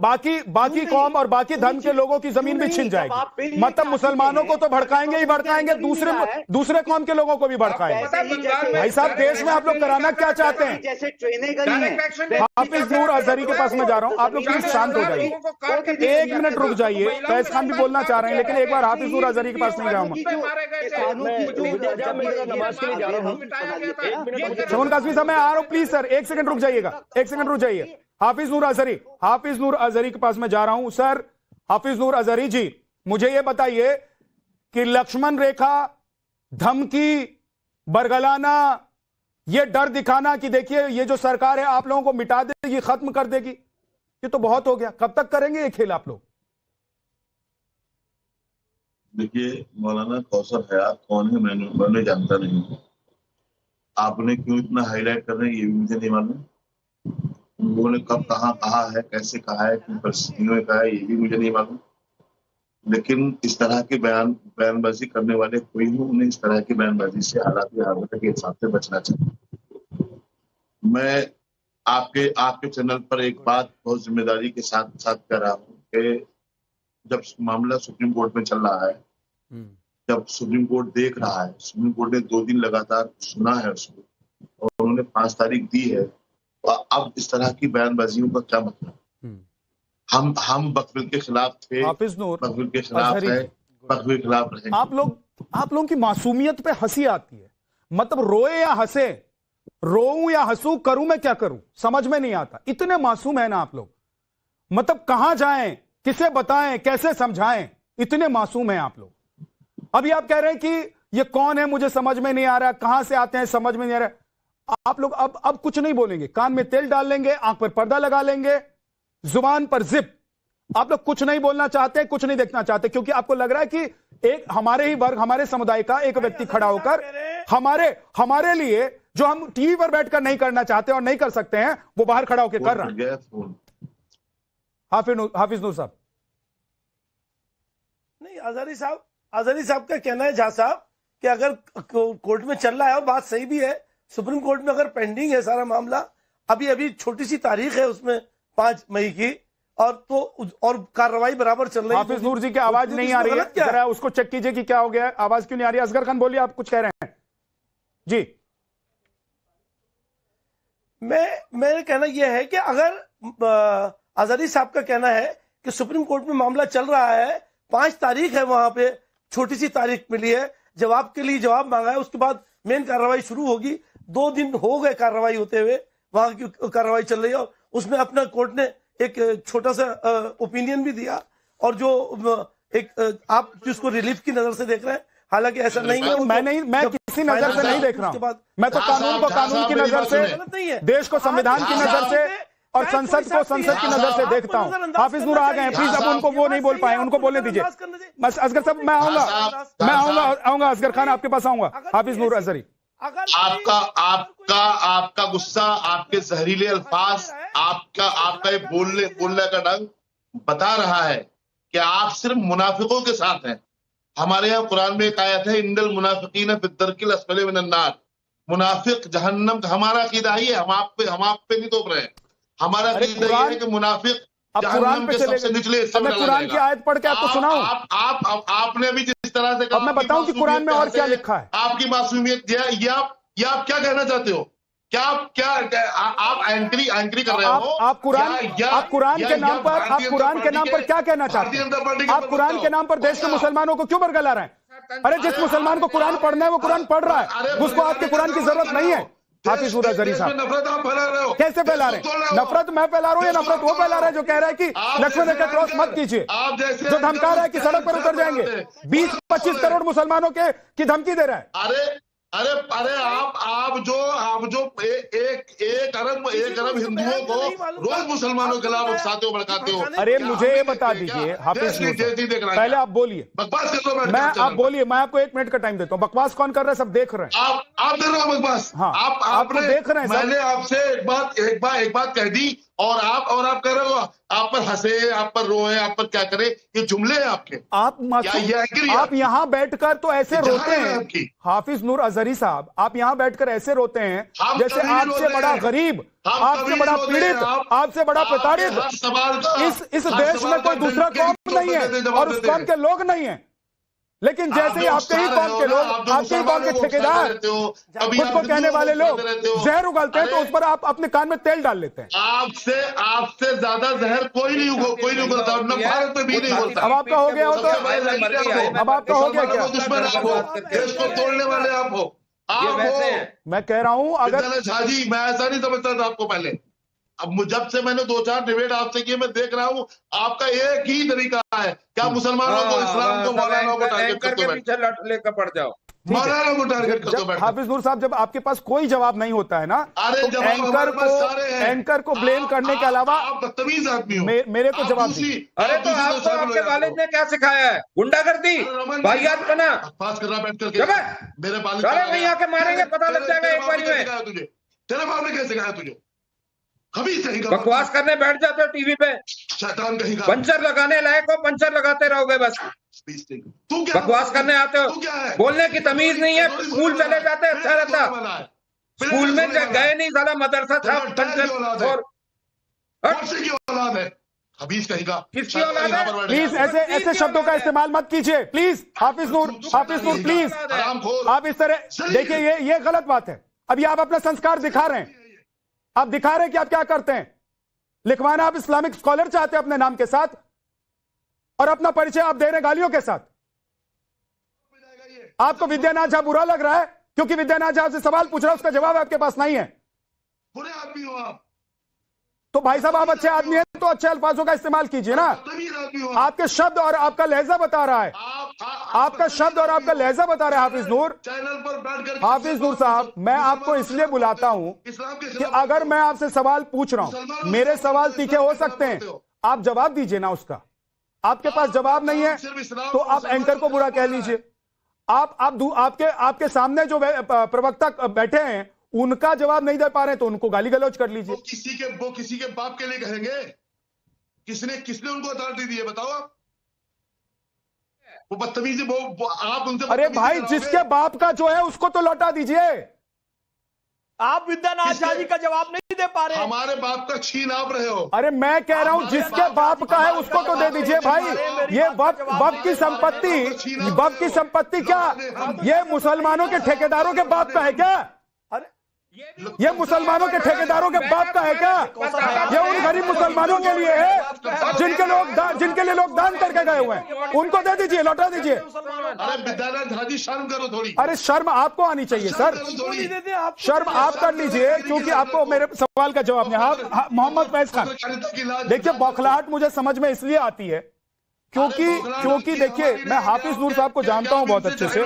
Speaker 8: बाकी कौम और बाकी धर्म के लोगों की जमीन भी छिन जाएगी। मतलब मुसलमानों को तो भड़काएंगे ही भड़काएंगे, दूसरे कौम के लोगों को भी भड़काएंगे। भाई साहब, देश में आप लोग कराना क्या चाहते हैं?
Speaker 11: जैसे ट्रेनें गई हैं।
Speaker 8: हाफिज नूर अजहरी के पास मैं जा रहा हूं, आप लोग प्लीज शांत हो जाइए, 1 मिनट रुक जाइए। फैज खान भी बोलना चाह रहे हैं, लेकिन एक बार हाफिज नूर अजहरी के पास नहीं जाऊंगा। शमन कासमी साहब मैं आ रहा हूं, प्लीज सर 1 सेकंड रुक जाइएगा, 1 सेकंड रुक जाइए। हाफिज नूर अजहरी के पास मैं जा रहा हूं। सर हाफिज नूर अजहरी जी, मुझे यह बताइए कि लक्ष्मण रेखा, धमकी, बरगलाना, ये डर दिखाना कि देखिए ये जो सरकार है आप लोगों को मिटा देगी, खत्म कर देगी, ये तो बहुत हो गया। कब तक करेंगे ये खेल आप लोग?
Speaker 14: देखिए मौलाना कौसर हयात कौन है मैंने जानता नहीं। आपने क्यों इतना हाईलाइट कर रहे हैं ये भी मुझे नहीं मालूम। उन्होंने कब कहा है, कैसे कहा है, किन परिस्थितियों में कहा है, ये भी मुझे नहीं मालूम। लेकिन इस तरह के बयानबाजी करने वाले कोई हो, उन्हें इस तरह की बयानबाजी से हालात के हिसाब से बचना चाहिए। मैं आपके चैनल पर एक बात बहुत जिम्मेदारी के साथ कह रहा हूँ कि जब मामला सुप्रीम कोर्ट में चल रहा है, जब सुप्रीम कोर्ट देख रहा है, सुप्रीम कोर्ट ने 2 दिन लगातार सुना है उसको और उन्होंने 5 तारीख दी है, तो अब इस तरह की बयानबाजियों का क्या मतलब? हम बकविल के खिलाफ थे, बकविल के खिलाफ है, बकविल के खिलाफ रहे।
Speaker 8: आप लोगों की मासूमियत पे हंसी आती है। मतलब रोए या हंसे, रोऊं या हंसू, करूं मैं क्या करूं, समझ में नहीं आता। इतने मासूम है ना आप लोग, मतलब कहां जाएं, किसे बताएं, कैसे समझाएं, इतने मासूम हैं आप लोग। अभी आप कह रहे हैं कि ये कौन है मुझे समझ में नहीं आ रहा, कहां से आते हैं समझ में नहीं आ रहा। आप लोग अब कुछ नहीं बोलेंगे, कान में तेल डाल लेंगे, आंख पर पर्दा लगा लेंगे, जुबान पर जिप। आप लोग कुछ नहीं बोलना चाहते, कुछ नहीं देखना चाहते, क्योंकि आपको लग रहा है कि एक हमारे ही वर्ग, हमारे समुदाय का एक व्यक्ति खड़ा होकर हमारे लिए जो हम टीवी पर बैठकर नहीं करना चाहते और नहीं कर सकते हैं, वो बाहर खड़ा होकर कर रहा है। हाफिज नूर साहब।
Speaker 2: नहीं, अजहरी साहब का कहना है, झा साहब, कि अगर कोर्ट में चल रहा है और बात सही भी है, सुप्रीम कोर्ट में अगर पेंडिंग है सारा मामला, अभी छोटी सी तारीख है उसमें 5 मई की, और कार्रवाई बराबर चल रही है।
Speaker 8: हाफिज नूर जी की आवाज नहीं आ रही है, जरा उसको चेक कीजिए कि क्या हो गया है, आवाज क्यों नहीं आ रही है। असगर खान बोलिए, आप कुछ कह रहे हैं जी।
Speaker 2: मेरा कहना यह है कि अगर अजहरी साहब का कहना है कि सुप्रीम कोर्ट में मामला चल रहा है, 5 तारीख है, वहां पे छोटी सी तारीख मिली है, जवाब के लिए जवाब मांगा है, उसके बाद मेन कार्रवाई शुरू होगी। 2 दिन हो गए कार्रवाई होते हुए, वहां की कार्रवाई चल रही है, और उसमें अपना कोर्ट ने एक छोटा सा ओपिनियन भी दिया, और जो एक आप जिसको रिलीफ की नजर से देख रहे हैं, हालांकि ऐसा नहीं है।
Speaker 8: मैं किसी नजर से नहीं देख रहा हूं, मैं तो कानून को कानून की नजर से, देश को संविधान की नजर से, और संसद को संसद की नजर से देखता हूं। हाफिज नूर आ गए हैं, प्लीज अब उनको वो नहीं बोल पाए, उनको बोलने दीजिए। बस असगर साहब मैं आऊंगा असगर खान आपके पास आऊंगा। हाफिज नूर अजहरी,
Speaker 14: आपका गुस्सा, आपके जहरीले अल्फाज, आपका ये बोलने का ढंग बता रहा है कि आप सिर्फ मुनाफिकों के साथ हैं। हमारे यहाँ कुरान में एक आयत है, इंदल मुनाफिकीन फी दरकिल अस्फली मिनन नार, मुनाफिक जहन्नम का। हमारा अकीदा ही है, हम आप पे नहीं तोप रहे हैं। हमारा अकीदा ये है कि मुनाफिक जहन्नम के सबसे निचले हिस्से में डाला
Speaker 8: कुरान की आयत पढ़ के आपको सुनाऊं?
Speaker 14: आपने भी जिस तरह से कहा,
Speaker 8: अब मैं बताऊं कि कुरान में और क्या लिखा है।
Speaker 14: आपकी मासूमियत ये आप क्या कहना चाहते हो? क्या आप एंकरी कर रहे हो?
Speaker 8: आप कुरान के नाम पर क्या कहना चाहते हैं? आप कुरान के नाम पर देश के मुसलमानों को क्यों बरगला रहे हैं? अरे जिस मुसलमान को कुरान पढ़ना है वो कुरान पढ़ रहा है, उसको आपके कुरान की जरूरत नहीं है। हाफिज नूर अजहरी साहब,
Speaker 14: नफरत आप फैला रहे हो।
Speaker 8: कैसे फैला रहे हैं? नफरत मैं फैला रहा हूँ या नफरत वो फैला रहा है जो कह रहा है कि लक्ष्मण रेखा क्रॉस मत कीजिए, जो धमका रहा है कि सड़क पर उतर जाएंगे? 20-25 करोड़ मुसलमानों की धमकी दे रहा है।
Speaker 14: अरे आप जो एक अरब हिंदुओं को रोज मुसलमानों के खिलाफ उकसाते हो, भड़काते हो।
Speaker 8: अरे मुझे ये बता दीजिए हाफिज नूर, पहले आप बोलिए,
Speaker 14: बकवास कर लो।
Speaker 8: आप बोलिए, मैं आपको 1 मिनट का टाइम देता हूँ। बकवास कौन कर रहा है? सब देख रहे हैं।
Speaker 14: आप देख रहे हो बकवास?
Speaker 8: हाँ, आपने देख रहे हैं।
Speaker 14: मैंने आपसे एक बात कह दी और आप कह रहे हो, आप पर हंसे, आप पर रोए, आप पर क्या करे, ये जुमले हैं आपके।
Speaker 8: आप यहाँ बैठकर तो ऐसे रोते हैं हाफिज नूर अजहरी साहब, आप यहाँ बैठकर ऐसे रोते हैं जैसे आपसे बड़ा गरीब, आपसे बड़ा पीड़ित, आपसे बड़ा प्रताड़ित इस देश में कोई दूसरा कौम नहीं है और उस कौम के लोग नहीं है। लेकिन जैसे ही आपके ही कौम के लोग, आपके ही कौम के ठेकेदार, खुद को कहने वाले लोग जहर उगलते हैं तो उस पर आप अपने कान में तेल डाल लेते हैं।
Speaker 14: आपसे ज्यादा जहर कोई नहीं उगलता, भारत में भी नहीं उगलता।
Speaker 8: अब आपका हो गया हो तो अब आपका हो गया क्या?
Speaker 14: दुश्मन आप हो, देश को तोड़ने वाले आप हो।
Speaker 8: मैं कह रहा हूं, अगर
Speaker 14: झाजी, मैं ऐसा नहीं समझता था आपको पहले। अब जब से मैंने 2-4 डिबेट आपसे किए, मैं देख रहा हूँ आपका एक ही तरीका है, क्या मुसलमानों को, इस्लाम को, मौलाना को टारगेट करके लेकर पड़ जाओ, मौलाना को टारगेट करके बैठो।
Speaker 8: हाफिज नूर साहब, जब आपके पास कोई जवाब नहीं होता है ना, तो एंकर को ब्लेम करने के अलावा
Speaker 14: आप बदतमीज आदमी हो।
Speaker 8: मेरे को जवाब दीजिए।
Speaker 15: अरे तो आपको आपके वालिद ने क्या सिखाया है? गुंडागर्दी, वाहियात बना,
Speaker 14: पास करना बैठ करके मेरे वालिद
Speaker 15: वहीं आके मारेंगे, पता लग जाएगा एक बारी में।
Speaker 14: तेरे बाप ने क्या सिखाया तुझे?
Speaker 15: बकवास करने बैठ जाते हो टीवी पे,
Speaker 14: शैतान कहीं का।
Speaker 15: पंचर लगाने लायक हो, पंचर लगाते रहोगे बस।
Speaker 14: तू क्या
Speaker 15: बकवास करने आते हो, बोलने की तमीज नहीं है। स्कूल चले जाते अच्छा रहता, स्कूल में गए नहीं, साला मदरसा था।
Speaker 8: प्लीज ऐसे शब्दों का इस्तेमाल मत कीजिए प्लीज। हाफिज नूर प्लीज, आप इस तरह देखिए, ये गलत बात है। अभी आप अपना संस्कार दिखा रहे हैं, आप दिखा रहे हैं कि आप क्या करते हैं। लिखवाना आप इस्लामिक स्कॉलर चाहते हैं अपने नाम के साथ, और अपना परिचय आप दे रहे हैं गालियों के साथ। आपको विद्यानाथ झा बुरा लग रहा है क्योंकि विद्यानाथ झा से सवाल पूछ रहा है, उसका जवाब आपके पास नहीं है।
Speaker 14: बुरे आदमी हो आप।
Speaker 8: तो भाई साहब, आप अच्छे आदमी हैं तो अच्छे अल्फाजों का इस्तेमाल कीजिए ना। आपके शब्द और आपका लहजा बता रहा है, आपका शब्द और आपका लहजा बता रहा है। हाफिज नूर,
Speaker 14: चैनल पर बैठकर
Speaker 8: हाफिज नूर साहब, मैं आपको इसलिए बुलाता हूं कि अगर मैं आपसे सवाल पूछ रहा हूं, मेरे सवाल तीखे हो सकते हैं, आप जवाब दीजिए ना उसका। आपके पास जवाब नहीं है तो आप एंकर को बुरा कह लीजिए। आपके सामने जो प्रवक्ता बैठे हैं उनका जवाब नहीं दे पा रहे तो उनको गाली गलौज कर लीजिए।
Speaker 14: वो किसी के बाप के लिए कहेंगे? किसने उनको अथॉरिटी दी है बताओ आप? वो बदतमीजी, आप उनसे,
Speaker 8: अरे भाई, जिसके बाप का जो है उसको तो लौटा दीजिए।
Speaker 9: आप विद्यानाथ झा जी का जवाब नहीं दे पा रहे।
Speaker 14: हमारे बाप का छीन आप रहे हो।
Speaker 8: अरे मैं कह रहा हूं जिसके बाप का है उसको तो दे दीजिए भाई। ये वक्फ की संपत्ति क्या ये मुसलमानों के ठेकेदारों के बाप का है क्या? ये मुसलमानों के ठेकेदारों के बाप का है क्या? ये उन गरीब मुसलमानों के लिए है जिनके लिए लोग दान करके गए हुए हैं, उनको दे दीजिए, लौटा दीजिए।
Speaker 14: अरे विद्यानाथ झा जी, शर्म करो थोड़ी।
Speaker 8: अरे शर्म आपको आनी चाहिए सर, शर्म आप कर लीजिए क्योंकि आपको मेरे सवाल का जवाब नहीं। मोहम्मद फैज खान, देखिए बौखलाहट मुझे समझ में इसलिए आती है क्योंकि देखिए, मैं हाफिज नूर साहब को जानता हूं बहुत अच्छे से।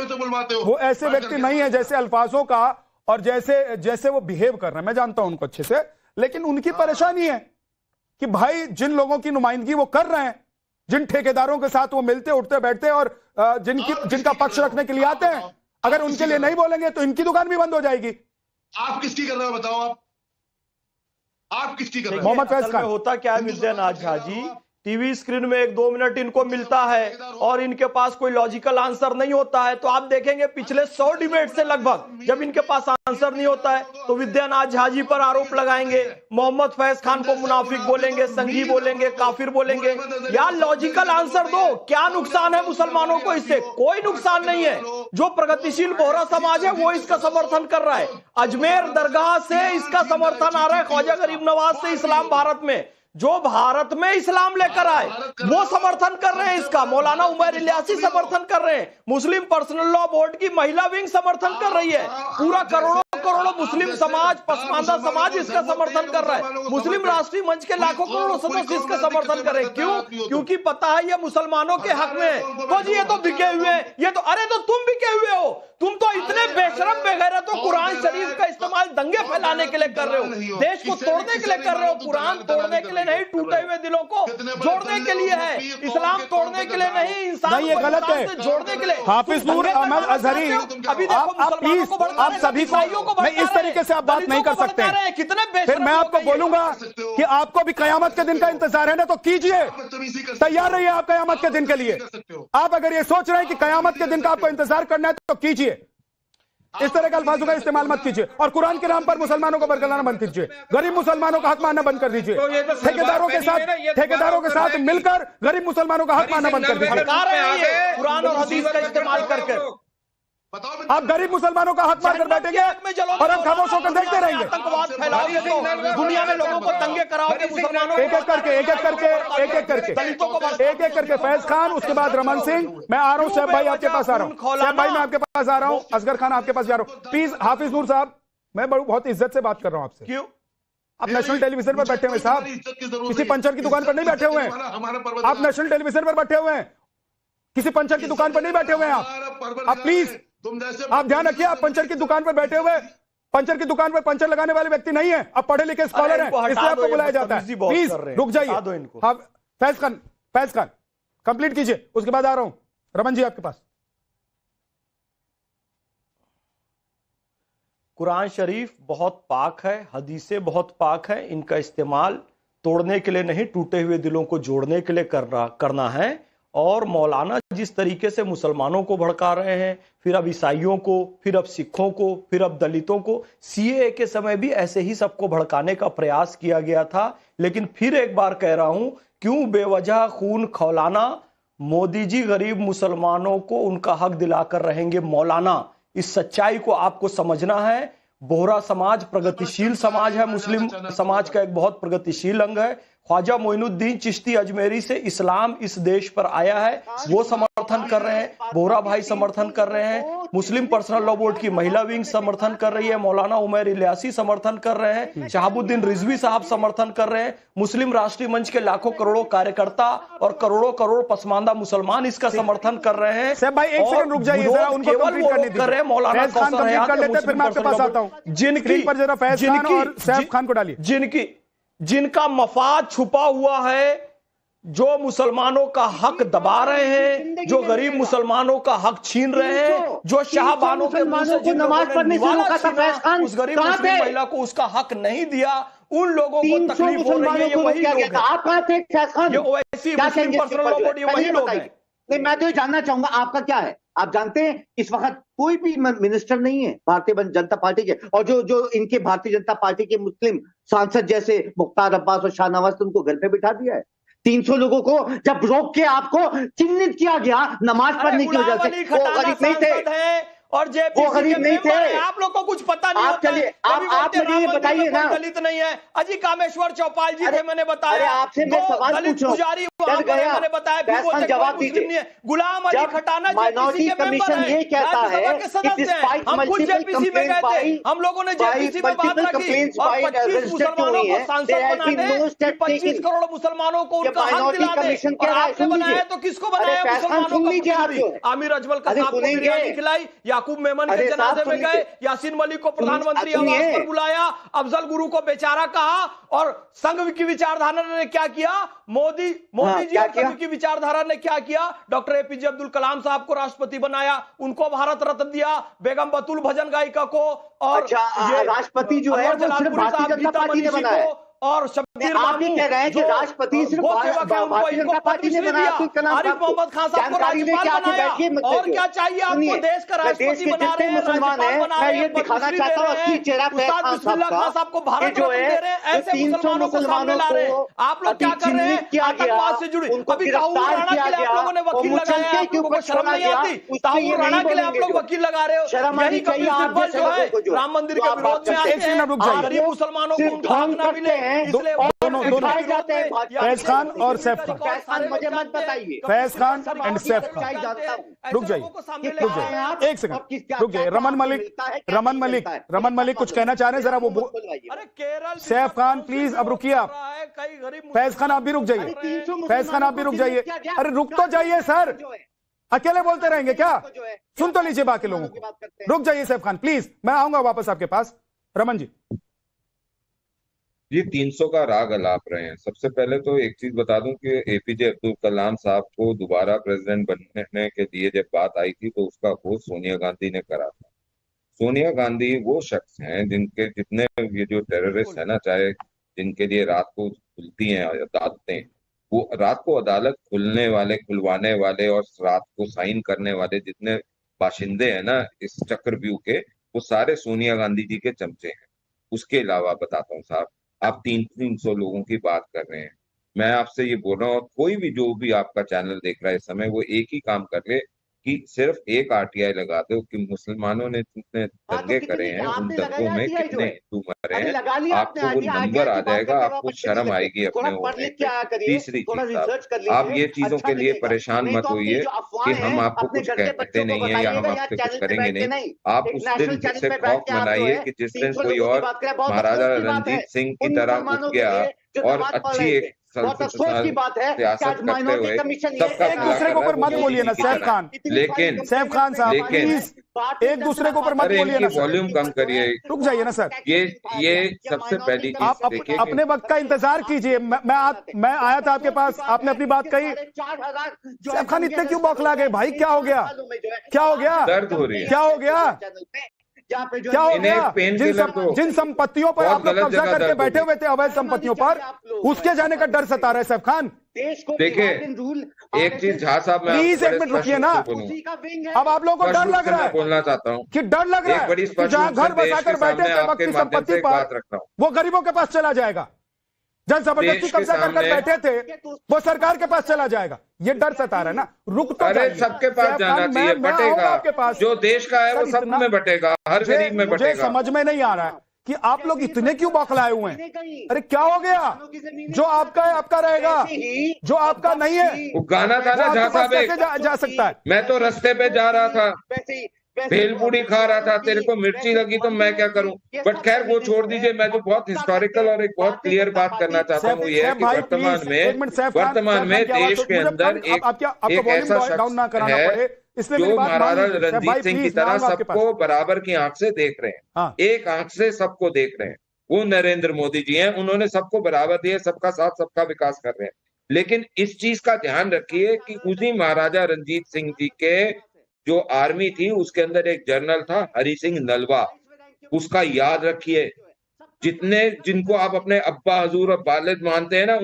Speaker 8: वो ऐसे व्यक्ति नहीं है जैसे अल्फाजों का और जैसे वो बिहेव कर रहे हैं, मैं जानता हूं उनको अच्छे से, लेकिन उनकी परेशानी है कि भाई जिन लोगों की नुमाइंदगी वो कर रहे हैं, जिन ठेकेदारों के साथ वो मिलते उठते बैठते और जिनका पक्ष रखने के लिए आते हैं, अगर उनके लिए नहीं बोलेंगे तो इनकी दुकान भी बंद हो जाएगी।
Speaker 14: आप किसकी कर रहे हो बताओ? आप किसकी कर रहे हो?
Speaker 8: मोहम्मद फैज खान।
Speaker 9: होता क्या है विद्यानाथ झा जी, टीवी स्क्रीन में 1-2 मिनट इनको मिलता है और इनके पास कोई लॉजिकल आंसर नहीं होता है। तो आप देखेंगे पिछले 100 डिबेट से लगभग जब इनके पास आंसर नहीं होता है तो विद्यानाथ झा जी पर आरोप लगाएंगे, मोहम्मद फैज खान को मुनाफिक बोलेंगे, संघी बोलेंगे, काफिर बोलेंगे। यार लॉजिकल आंसर दो, क्या नुकसान है मुसलमानों को इससे? कोई नुकसान नहीं है। जो प्रगतिशील बोहरा समाज है वो इसका समर्थन कर रहा है, अजमेर दरगाह से इसका समर्थन आ रहा है, ख्वाजा गरीब नवाज से इस्लाम भारत में, जो भारत में इस्लाम लेकर आए वो समर्थन कर रहे हैं इसका, मौलाना उमर इलियासी समर्थन कर रहे हैं, मुस्लिम पर्सनल लॉ बोर्ड की महिला विंग समर्थन कर रही है, पूरा करोड़ों करोड़ों मुस्लिम समाज, पसमानदा समाज इसका समर्थन कर रहा है, मुस्लिम राष्ट्रीय मंच के लाखों करोड़ों सदस्य इसका समर्थन कर रहे हैं। क्यों? क्योंकि पता है ये मुसलमानों के हक में है। तो जी ये तो बिके हुए हैं, ये तो, अरे तो तुम बिके हुए हो, तुम तो इतने बेशरम बेगैरत हो, कुरान शरीफ का इस्तेमाल दंगे फैलाने के लिए कर रहे हो, देश को तोड़ने के लिए कर रहे हो। कुरान तोड़ने के लिए नहीं, टूटे हुए दिलों को जोड़ने के लिए है, इस्लाम तोड़ने के लिए नहीं, इंसान
Speaker 8: ये गलत है,
Speaker 9: जोड़ने के लिए।
Speaker 8: हाफिज नूर अहमद अजहरी, आप सभी को मैं इस तरीके से आप बात नहीं कर सकते। फिर मैं आपको बोलूंगा कि आपको भी कयामत के दिन का इंतजार है ना, तो कीजिए, तैयार रहिए आप कयामत के दिन के लिए। आप अगर ये सोच रहे हैं कि कयामत के दिन का आपको इंतजार करना है तो कीजिए, इस तरह के अल्फाजों का इस्तेमाल मत कीजिए और कुरान के नाम पर मुसलमानों को बरगलाना बंद कीजिए, गरीब मुसलमानों का हक मानना बंद कर दीजिए, ठेकेदारों के साथ मिलकर गरीब मुसलमानों का हक मानना बंद कर दीजिए।
Speaker 9: कुरान और हदीस का इस्तेमाल करके
Speaker 8: आप गरीब मुसलमानों का हक मार कर बैठेंगे और हम खामोश होकर देखते रहेंगे।
Speaker 9: आतंकवाद फैलाओगे तो दुनिया में लोगों को दंगे कराओगे, मुसलमानों
Speaker 8: एक एक करके फैज खान, उसके बाद रमन सिंह। मैं आ रहा हूँ शैब भाई, आपके पास आ रहा हूँ, शैब भाई मैं आपके पास आ रहा हूँ, असगर खान आपके पास जा रहा हूँ। प्लीज हाफिज नूर साहब, मैं बहुत इज्जत से बात कर रहा हूँ आपसे।
Speaker 9: क्यों?
Speaker 8: आप नेशनल टेलीविजन पर बैठे हुए साहब, किसी पंचर की दुकान पर नहीं बैठे हुए हैं, आप नेशनल टेलीविजन पर बैठे हुए हैं, किसी पंचर की दुकान पर नहीं बैठे हुए हैं आप प्लीज आप ध्यान रखिए, आप पंचर की दुकान पर बैठे हुए, पंचर की दुकान पर पंचर लगाने वाले व्यक्ति नहीं है, आप पढ़े लिखे स्कॉलर हैं, इसलिए आपको बुलाया जाता है। प्लीज रुक जाइए। फैज खान कंप्लीट कीजिए, उसके बाद आ रहा हूं। रमन जी आपके पास।
Speaker 9: कुरान शरीफ बहुत पाक है, हदीसें बहुत पाक है, इनका इस्तेमाल तोड़ने के लिए नहीं, टूटे हुए दिलों को जोड़ने के लिए करना है। और मौलाना जिस तरीके से मुसलमानों को भड़का रहे हैं, फिर अब ईसाइयों को, फिर अब सिखों को, फिर अब दलितों को, सीएए के समय भी ऐसे ही सबको भड़काने का प्रयास किया गया था। लेकिन फिर एक बार कह रहा हूं, क्यों बेवजह खून खौलाना? मोदी जी गरीब मुसलमानों को उनका हक दिलाकर रहेंगे मौलाना। इस सच्चाई को आपको समझना है। बोहरा समाज प्रगतिशील समाज है, मुस्लिम समाज का एक बहुत प्रगतिशील अंग है। ख्वाजा मोइनुद्दीन चिश्ती अजमेरी से इस्लाम इस देश पर आया है, वो समर्थन कर रहे हैं, बोहरा भाई समर्थन कर रहे हैं, मुस्लिम पर्सनल लॉ बोर्ड की महिला विंग समर्थन कर रही है, मौलाना उमर इलियासी समर्थन कर रहे हैं, शहाबुद्दीन रिजवी साहब समर्थन कर रहे हैं, मुस्लिम राष्ट्रीय मंच के लाखों करोड़ों कार्यकर्ता और करोड़ों करोड़ पसमानदा मुसलमान इसका समर्थन कर रहे हैं।
Speaker 8: साहब भाई एक सेकंड रुक जाइए, जरा उनको कंप्लीट करने दीजिए।
Speaker 9: कर रहे हैं मौलाना कौसर हयात
Speaker 8: कर लेते हैं, फिर मैं आपके पास आता हूं। जिनकी पर जरा फैज खान और सैफ खान को डालिए।
Speaker 9: जिनका मफाद छुपा हुआ है, जो मुसलमानों का हक दबा रहे हैं, जो गरीब मुसलमानों का हक छीन रहे हैं, जो शाहबानों के
Speaker 11: नमाज पढ़ने से रोका था फैज खान,
Speaker 9: उस गरीब मुस्लिम महिला को उसका हक नहीं दिया, उन लोगों को तकलीफ हो रही है। ये वही लोग हैं।
Speaker 11: आप कहां थे फैज खान?
Speaker 9: ये ओवैसी मुस्लिम पर्सनल लॉ बोर्ड, ये वही लोग हैं।
Speaker 11: नहीं, मैं तो ये जानना चाहूंगा आपका क्या है। आप जानते हैं इस वक्त कोई भी मिनिस्टर नहीं है भारतीय जनता पार्टी के, और जो इनके भारतीय जनता पार्टी के मुस्लिम सांसद जैसे मुख्तार अब्बास और शाहनवाज, तो उनको घर पे बिठा दिया है। 300 लोगों को जब रोक के आपको चिन्हित किया गया नमाज पढ़ने की वजह से, वो गरीब नहीं थे
Speaker 9: और
Speaker 11: वो गरीब नहीं थे।
Speaker 9: आप लोग को कुछ पता नहीं
Speaker 11: आप चलिए, आप मुझे ये बताइए ना,
Speaker 9: दलित नहीं है। अजी कामेश्वर चौपाल जी थे, मैंने बताया।
Speaker 11: आपसे मैं सवाल पूछूं,
Speaker 9: मैंने बताया,
Speaker 11: जवाब दीजिए।
Speaker 9: गुलाम अली खटाना
Speaker 11: माइनॉरिटी कमीशन ये कहता है कि
Speaker 9: हम खुद जेपीसी में गए थे, हम लोगों ने जेपीसी में बात रखी और 25 मुसलमानों को सांसद बनाने, 25 करोड़ मुसलमानों को उनका हक दिलाने, और आपने बनाया तो किसको बनाया? मुसलमानों को। आमिर अजमल का साहब को बिरयानी खिलाई, याकूब मेमन के जनाजे में गए, यासीन मलिक को प्रधानमंत्री आवास पर बुलाया, अफजल गुरु को बेचारा कहा, और संघ की विचारधारा ने क्या किया, मोदी जी और संघ की विचारधारा ने क्या किया, डॉक्टर एपीजे अब्दुल कलाम साहब को राष्ट्रपति बनाया, उनको भारत रत्न दिया, बेगम बतुल भजन गायिका को, और ये
Speaker 11: राष्ट्रपति जो है वो सिर्फ भारतीय जनता पार्टी ने बनाया,
Speaker 9: और शब्बीर
Speaker 11: आप ही कह रहे हैं कि राष्ट्रपति सिर्फ भारतीय जनता पार्टी ने बनाया।
Speaker 9: आरिफ मोहम्मद खान साहब को राज्यपाल बनाया, और क्या चाहिए आपको, देश का राष्ट्रपति बना रहे हैं,
Speaker 11: मुसलमान है, मैं ये दिखाना चाहता हूँ असली चेहरा
Speaker 9: खान साहब को भारत रत्न दे रहे हैं, ऐसे मुसलमानों को सामने ला रहे हैं। आप लोग क्या कर रहे हैं, आतंकवाद से जुड़ी, अभी ताहूर राणा के लिए आप लोगों ने वकील लगाया है, आप लोगों को शर्म नहीं आती, ताहूर राणा के लिए आप लोग वकील लगा रहे हो, यही कभी सिंबल जो है राम मंदिर के विरोध में आते हैं, गरीब मुसलमानों को उनका हक ना मिले, इसलिए
Speaker 8: फैज खान और सैफ खान,
Speaker 11: मुझे मत बताइए,
Speaker 8: फैज खान एंड सैफ खान, रुक जाइए एक सेकंड, रुक जाइए। रमन मलिक कुछ कहना चाह रहे हैं, जरा वो सैफ खान प्लीज अब रुकिए आप, फैज खान आप भी रुक जाइए, फैज खान आप भी रुक जाइए, अरे रुक तो जाइए सर, अकेले बोलते रहेंगे क्या, सुन तो लीजिए बाकी लोगों को, रुक जाइए सैफ खान प्लीज, मैं आऊंगा वापस आपके पास। रमन जी,
Speaker 12: ये 300 का राग अलाप रहे हैं। सबसे पहले तो एक चीज बता दूं कि एपीजे अब्दुल कलाम साहब को दोबारा प्रेसिडेंट बनने के लिए जब बात आई थी तो उसका घोष सोनिया गांधी ने करा था। सोनिया गांधी वो शख्स हैं जिनके जितने ये जो टेररिस्ट है ना, चाहे जिनके लिए रात को खुलती हैं अदालतें, वो रात को अदालत खुलने वाले, खुलवाने वाले और रात को साइन करने वाले जितने बाशिंदे हैं ना इस चक्रव्यूह के, वो सारे सोनिया गांधी जी के चमचे हैं। उसके अलावा बताता हूँ साहब, आप 300 लोगों की बात कर रहे हैं, मैं आपसे ये बोल रहा हूँ, कोई भी जो भी आपका चैनल देख रहा है इस समय, वो एक ही काम कर ले कि सिर्फ एक आरटीआई लगा दो कि मुसलमानों ने जितने दंगे करे हैं उन दंगों में कितने हिंदू मरे हैं, आपको वो नंबर आ जाएगा, आपको शर्म आएगी अपने होने पे। तीसरी चीज साहब, आप ये चीजों के लिए परेशान मत होइए कि हम आपको कुछ कहते नहीं है या हम आपसे कुछ करेंगे नहीं। आप उस दिन से खौफ मनाइए कि जिस दिन कोई और महाराजा रणजीत सिंह की तरह उठ गया और अच्छी एक
Speaker 11: की बात है कि आज माइनॉरिटी कमीशन
Speaker 8: एक दूसरे के ऊपर मत बोलिए ना सैफ खान,
Speaker 12: लेकिन
Speaker 8: सैफ खान साहब प्लीज एक दूसरे के ऊपर मत बोलिए ना,
Speaker 12: वॉल्यूम कम करिए,
Speaker 8: रुक जाइए ना सर।
Speaker 12: ये सबसे पहली चीज
Speaker 8: आप अपने वक्त का इंतजार कीजिए, मैं आया था आपके पास, आपने अपनी बात कही। सैफ खान इतने क्यों बौखला गए भाई, क्या हो गया, क्या हो गया,
Speaker 12: दर्द हो रही है,
Speaker 8: क्या हो गया, क्या हो गया, जिन संपत्तियों पर आप लोग कब्जा करके बैठे हुए थे, अवैध संपत्तियों पर, उसके जाने का डर सता रहा है सैफ खान।
Speaker 12: देखिए एक चीज झा साहब,
Speaker 8: प्लीज एक मिनट रुकिए ना, अब आप लोगों को डर लग रहा है,
Speaker 12: बोलना चाहता हूँ
Speaker 8: कि डर लग रहा है कि जहां घर बसाकर बैठे थे वक्त की संपत्ति पर वो गरीबों के पास चला जाएगा, जन जबरदस्ती कब्जा कर बैठे थे वो सरकार के पास चला जाएगा, ये डर सता रहा है ना। रुक तो
Speaker 12: अरे सबके पास जाना चाहिए, बटेगा
Speaker 8: आपके पास,
Speaker 12: जो देश का है वो सब में बटेगा, हर गरीब में बटेगा।
Speaker 8: मुझे समझ में नहीं आ रहा है कि आप लोग इतने क्यों बौखलाए हुए हैं, अरे क्या हो गया, जो आपका है आपका रहेगा, जो आपका नहीं है
Speaker 12: वो गाना था ना झा साहब,
Speaker 8: जा सकता है।
Speaker 12: मैं तो रास्ते पे जा रहा था, भेलपूरी खा रहा था, तेरे को मिर्ची लगी तो मैं क्या करूं, बट खैर वो छोड़ दीजिए। मैं जो बहुत हिस्टोरिकल और एक बहुत क्लियर बात करना चाहता हूँ ये है कि वर्तमान में देश के अंदर एक ऐसा शख्स है जो महाराजा रणजीत सिंह की तरह सबको बराबर की आंख से देख रहे हैं, एक आंख से सबको देख रहे हैं, वो नरेंद्र मोदी जी हैं। उन्होंने सबको बराबर दिए, सबका साथ सबका विकास कर रहे हैं। लेकिन इस चीज का ध्यान रखिए कि उसी महाराजा रणजीत सिंह जी के जो आर्मी थी उसके अंदर एक जनरल था हरि सिंह नलवा, उसका याद रखिए। जिनको आप अपने अब्बा हजूर और वालिद मानते हैं ना,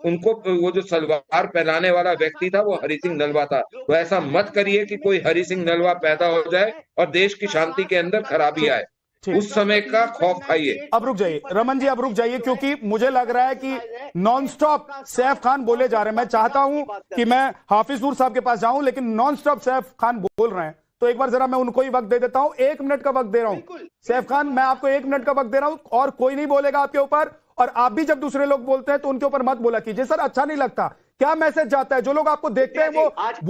Speaker 12: उनको वो जो सलवार पहनाने वाला व्यक्ति था वो हरि सिंह नलवा था। तो ऐसा मत करिए कि कोई हरि सिंह नलवा पैदा हो जाए और देश की शांति के अंदर खराबी आए, उस समय का खौफ खाइए।
Speaker 8: अब रुक जाइए रमन जी, अब रुक जाइए, क्योंकि मुझे लग रहा है कि नॉन स्टॉप सैफ खान बोले जा रहे हैं। मैं चाहता हूं कि मैं हाफिज नूर साहब के पास जाऊं, लेकिन नॉन स्टॉप सैफ खान बोल रहे हैं, तो एक बार जरा मैं उनको ही वक्त दे देता हूं। 1 मिनट का वक्त दे रहा हूं सैफ खान, मैं आपको 1 मिनट का वक्त दे रहा हूं और कोई नहीं बोलेगा आपके ऊपर। और आप भी जब दूसरे लोग बोलते हैं तो उनके ऊपर मत बोला कीजिए सर, अच्छा नहीं लगता। क्या मैसेज जाता है, जो लोग आपको देखते हैं वो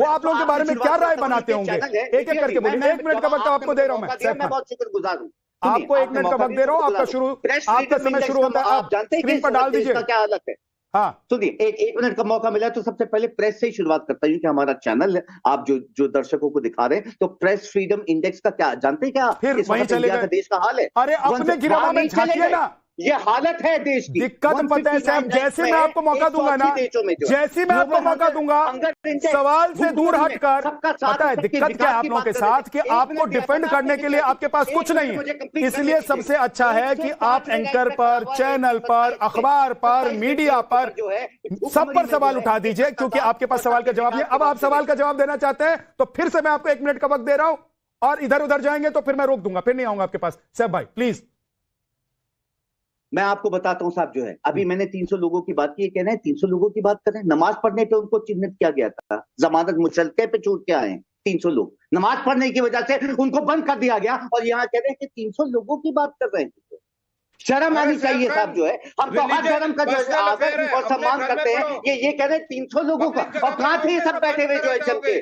Speaker 8: आप लोगों के बारे में क्या राय बनाते होंगे, एक एक करके बोलिए। 1 मिनट का वक्त आपको दे रहा हूं मैं सैफ खान,
Speaker 11: बहुत शुक्रगुजार हूं।
Speaker 8: आपको 1 मिनट का वक्त दे रहा हूं, आपका समय शुरू होता है, आप स्क्रीन पर डाल दीजिए।
Speaker 11: क्या हालत है,
Speaker 8: हाँ
Speaker 11: सुनिए, एक मिनट का मौका मिला तो सबसे पहले प्रेस से ही शुरुआत करता हूँ कि हमारा चैनल है, आप जो दर्शकों को दिखा रहे हैं, तो प्रेस फ्रीडम इंडेक्स का क्या जानते हैं क्या
Speaker 8: फिर
Speaker 11: इस वक्त इंडिया का देश का हाल है?
Speaker 8: अरे अपने गिरवा में झांकिए ना,
Speaker 11: ये हालत है देश की।
Speaker 8: दिक्कत पता है साहब, जैसे मैं आपको मौका दूंगा ना, जैसे मैं आपको मौका दूंगा, सवाल से दूर हटकर, पता है दिक्कत क्या है आप लोगों के साथ कि आपको डिफेंड करने के लिए आपके पास कुछ नहीं है। इसलिए सबसे अच्छा है कि आप एंकर पर, चैनल पर, अखबार पर, मीडिया पर, सब पर सवाल उठा दीजिए, क्योंकि आपके पास सवाल का जवाब नहीं। अब आप सवाल का जवाब देना चाहते हैं तो फिर से मैं आपको 1 मिनट का वक्त दे रहा हूं, और इधर उधर जाएंगे तो फिर मैं रोक दूंगा, फिर नहीं आऊंगा आपके पास। साहब भाई प्लीज।
Speaker 11: मैं आपको बताता हूं साहब, जो है अभी मैंने 300 लोगों की बात की, कह रहे हैं 300 लोगों की बात कर रहे हैं। नमाज पढ़ने पे उनको चिन्हित किया गया था, जमानत मुचलके पे छूट के आए हैं 300 लोग, नमाज पढ़ने की वजह से उनको बंद कर दिया गया, और यहाँ कह रहे हैं कि 300 लोगों की बात कर रहे हैं। शर्म आनी चाहिए साहब, जो है हम तो हर धर्म का जो आदर और सम्मान करते हैं, ये कह रहे हैं 300 लोगों का। और कहाँ थे ये सब बैठे हुए जो है जम के,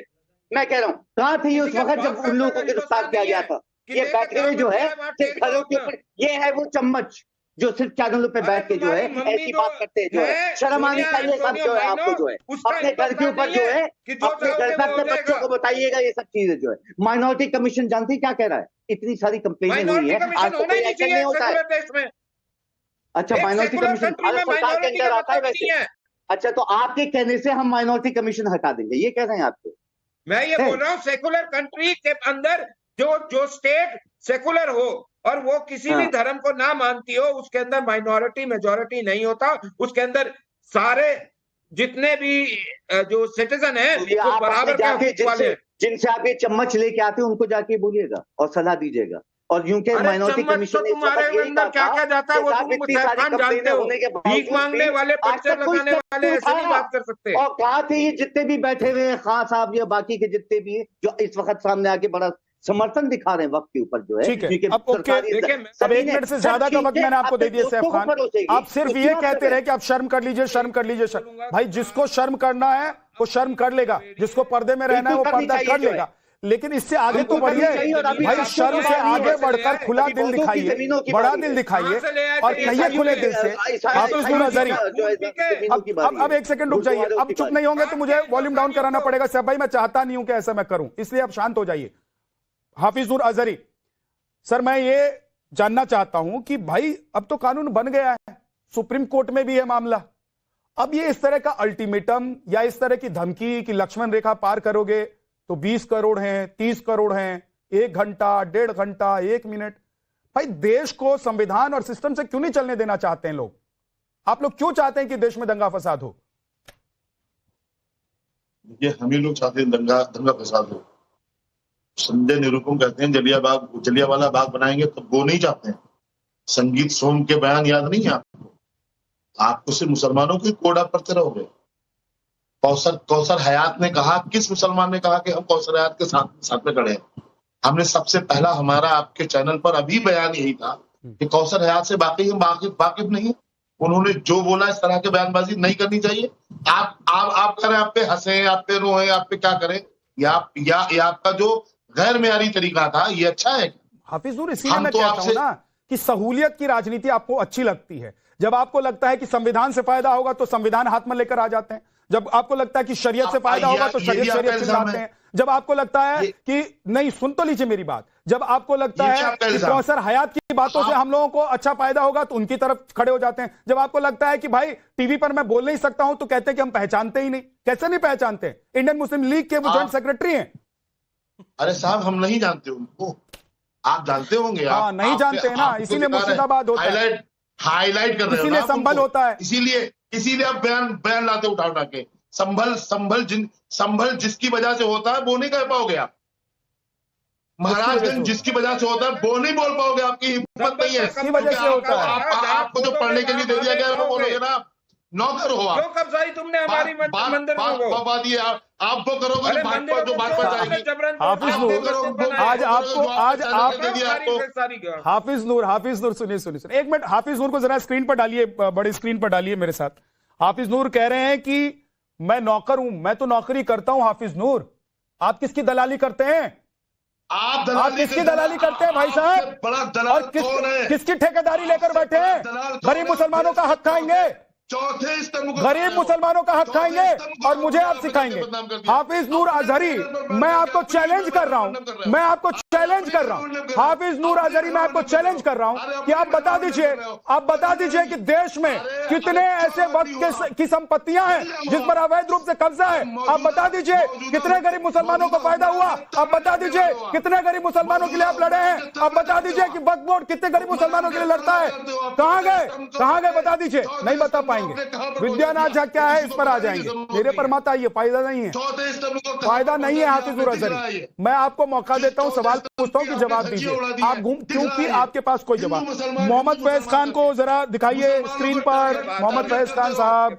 Speaker 11: मैं कह रहा हूँ कहाँ थे ये उस वक्त जब उन लोगों को गिरफ्तार किया गया था? ये बैठे हुए जो है घरों के ऊपर, ये है वो चम्मच जो सिर्फ चैनलों पे बैठ के जो है ऐसी बात करते हैं। जो है शर्म आनी चाहिए सब, जो है आपको जो है अपने घर के ऊपर जो है, अपने घर पे अपने बच्चों को बताइएगा ये सब चीजें। जो है माइनॉरिटी कमीशन जानती क्या कह रहा है? इतनी सारी कंप्लेनें हुई है, आज तो कोई एक्शन नहीं होता है। अच्छा, माइनॉरिटी कमीशन भारत सरकार के अंदर आता है वैसे? अच्छा, तो आपके कहने से हम माइनॉरिटी कमीशन हटा देंगे, ये कह रहे हैं आपको?
Speaker 15: मैं ये बोल रहा हूँ सेकुलर कंट्री के अंदर जो स्टेट सेकुलर हो और वो किसी भी धर्म को ना मानती हो, उसके अंदर माइनॉरिटी मेजॉरिटी नहीं होता, उसके अंदर सारे जितने भी जो सिटीजन है वो बराबर के हक वाले।
Speaker 11: जिनसे आप ये चम्मच लेके आते हैं उनको जाके बोलिएगा और सलाह दीजिएगा। और यूं के माइनॉरिटी कमीशन
Speaker 15: तो तुम्हारे अंदर क्या क्या जाता है वो तुम जानते हो, भीख मांगने वाले, पर्चे लगाने वाले ऐसे नहीं बात कर सकते।
Speaker 11: और कहा थे ये जितने भी बैठे हुए हैं खान साहब या बाकी के जितने भी जो इस वक्त सामने आके बड़ा समर्थन दिखा रहे हैं वक्त के ऊपर जो है।
Speaker 8: ठीक है, अब ओके, अब 1 मिनट से ज्यादा का वक्त मैंने आपको दे दिया सैफ खान। आप सिर्फ ये कहते रहे कि आप शर्म कर लीजिए, शर्म कर लीजिए। भाई जिसको शर्म करना है वो शर्म कर लेगा, जिसको पर्दे में रहना है वो पर्दा कर लेगा, लेकिन इससे आगे तो बढ़िए भाई। शर्म से आगे बढ़कर खुला दिल दिखाइए, बड़ा दिल दिखाइए और कहिए खुले दिल से। हाफिज नूर अजहरी, अब 1 सेकंड रुक जाइए, अब चुप नहीं होंगे तो मुझे वॉल्यूम डाउन कराना पड़ेगा। साहब भाई मैं चाहता नहीं हूं कि ऐसा मैं करूं, इसलिए आप शांत हो जाइए। हाफिज नूर अजहरी सर, मैं ये जानना चाहता हूं कि भाई अब तो कानून बन गया है, सुप्रीम कोर्ट में भी है मामला, अब ये इस तरह का अल्टीमेटम या इस तरह की धमकी कि लक्ष्मण रेखा पार करोगे तो 20 करोड़ हैं, 30 करोड़ हैं, 1 घंटा, 1.5 घंटा, 1 मिनट, भाई देश को संविधान और सिस्टम से क्यों नहीं चलने देना चाहते हैं लोग? आप लोग क्यों चाहते हैं कि देश में दंगा फसाद हो?
Speaker 14: ये हम ही लोग चाहते हैं दंगा फसाद हो। संजय निरुपम कहते हैं जलियांवाला बाग बनाएंगे, तो वो नहीं चाहते हैं। संगीत सोम के बयान याद नहीं है आपको? आपको सिर्फ मुसलमानों के कोड आप पढ़ते रहोगे। कौसर हयात ने कहा, किस मुसलमान ने कहा कि हम कौसर हयात के साथ में खड़े हैं? हमने सबसे पहला हमारा आपके चैनल पर अभी बयान यही था कि कौसर हयात से बाकी हम वाकिफ नहीं है। उन्होंने जो बोला इस तरह के बयानबाजी नहीं करनी चाहिए। आप करें, आप पे हंसे, आप पे रोए, आप पे क्या करें, या आपका जो गैर मेयारी तरीका था ये अच्छा है?
Speaker 8: हाफिज नूर, इसीलिए मैं कहता हूं ना कि सहूलियत की राजनीति आपको अच्छी लगती है। जब आपको लगता है कि संविधान से फायदा होगा तो संविधान हाथ में लेकर आ जाते हैं, जब आपको लगता है कि शरीयत से फायदा होगा तो शरीयत से लाते हैं, जब आपको लगता है कि नहीं, सुन तो लीजिए मेरी बात, जब आपको लगता है कि कौसर हयात की बातों से हम लोगों को अच्छा फायदा होगा तो उनकी तरफ खड़े हो जाते हैं, जब आपको लगता है कि भाई टीवी पर मैं बोल नहीं सकता हूं तो कहते हैं कि हम पहचानते ही नहीं। कैसे नहीं पहचानते? इंडियन मुस्लिम लीग के वो जॉइंट सेक्रेटरी हैं।
Speaker 14: अरे साहब हम नहीं जानते उनको, आप जानते होंगे।
Speaker 8: हाँ, नहीं जानते हैं ना, इसीलिए मुर्शिदाबाद होता है,
Speaker 14: हाईलाइट कर रहे हो,
Speaker 8: इसीलिए संभल होता है,
Speaker 14: इसीलिए आप बयान लाते उठा के। संभल जिसकी वजह से होता है वो नहीं कह पाओगे आप। महाराजगंज जिसकी वजह से होता है वो नहीं बोल पाओगे, आपकी हिम्मत नहीं है। आपको जो पढ़ने के लिए दे दिया गया वो बोलोगे ना, नौकर हो आप।
Speaker 15: जो कब्जाई तुमने हमारी मंदिर में
Speaker 14: बात ये आप वो करोगे जो बात पर जाएगी।
Speaker 8: हाफिज नूर सुनिए 1 मिनट। हाफिज नूर को जरा स्क्रीन पर डालिए, बड़ी स्क्रीन पर डालिए मेरे साथ। हाफिज नूर कह रहे हैं कि मैं नौकर हूं, मैं तो नौकरी करता हूं। हाफिज नूर, आप किसकी दलाली करते हैं? आप किसकी दलाली करते हैं भाई साहब?
Speaker 14: बड़ा दलाल
Speaker 8: और किसकी ठेकेदारी लेकर बैठे हैं? गरीब मुसलमानों का हक खाएंगे,
Speaker 14: चौथे स्तंभ को
Speaker 8: गरीब मुसलमानों का हक खाएंगे और मुझे आप सिखाएंगे। हाफिज नूर अजहरी, मैं आपको चैलेंज कर रहा हूं, मैं आपको चैलेंज कर रहा हूं, हाफिज नूर अजहरी, मैं आपको चैलेंज कर रहा हूं कि आप बता दीजिए कि देश में कितने ऐसे वक्त की संपत्तियां हैं जिस पर अवैध रूप से कब्जा है। आप बता दीजिए कितने गरीब मुसलमानों को फायदा हुआ। आप बता दीजिए कितने गरीब मुसलमानों के लिए आप लड़े हैं। आप बता दीजिए कि वक्फ बोर्ड कितने गरीब मुसलमानों के लिए लड़ता है। कहां गए बता दीजिए। नहीं बता पाएंगे। विद्यानाथ झा क्या है, इस पर आ जाएंगे। मेरे पर मत आइए, फायदा नहीं है, फायदा नहीं है। हाफिज नूर अजहरी, मैं आपको मौका देता हूं, सवाल पूछता हूं कि जवाब दीजिए। आप क्योंकि आपके पास कोई जवाब। मोहम्मद फैज खान को जरा दिखाइए स्क्रीन पर। मोहम्मद फैज खान साहब,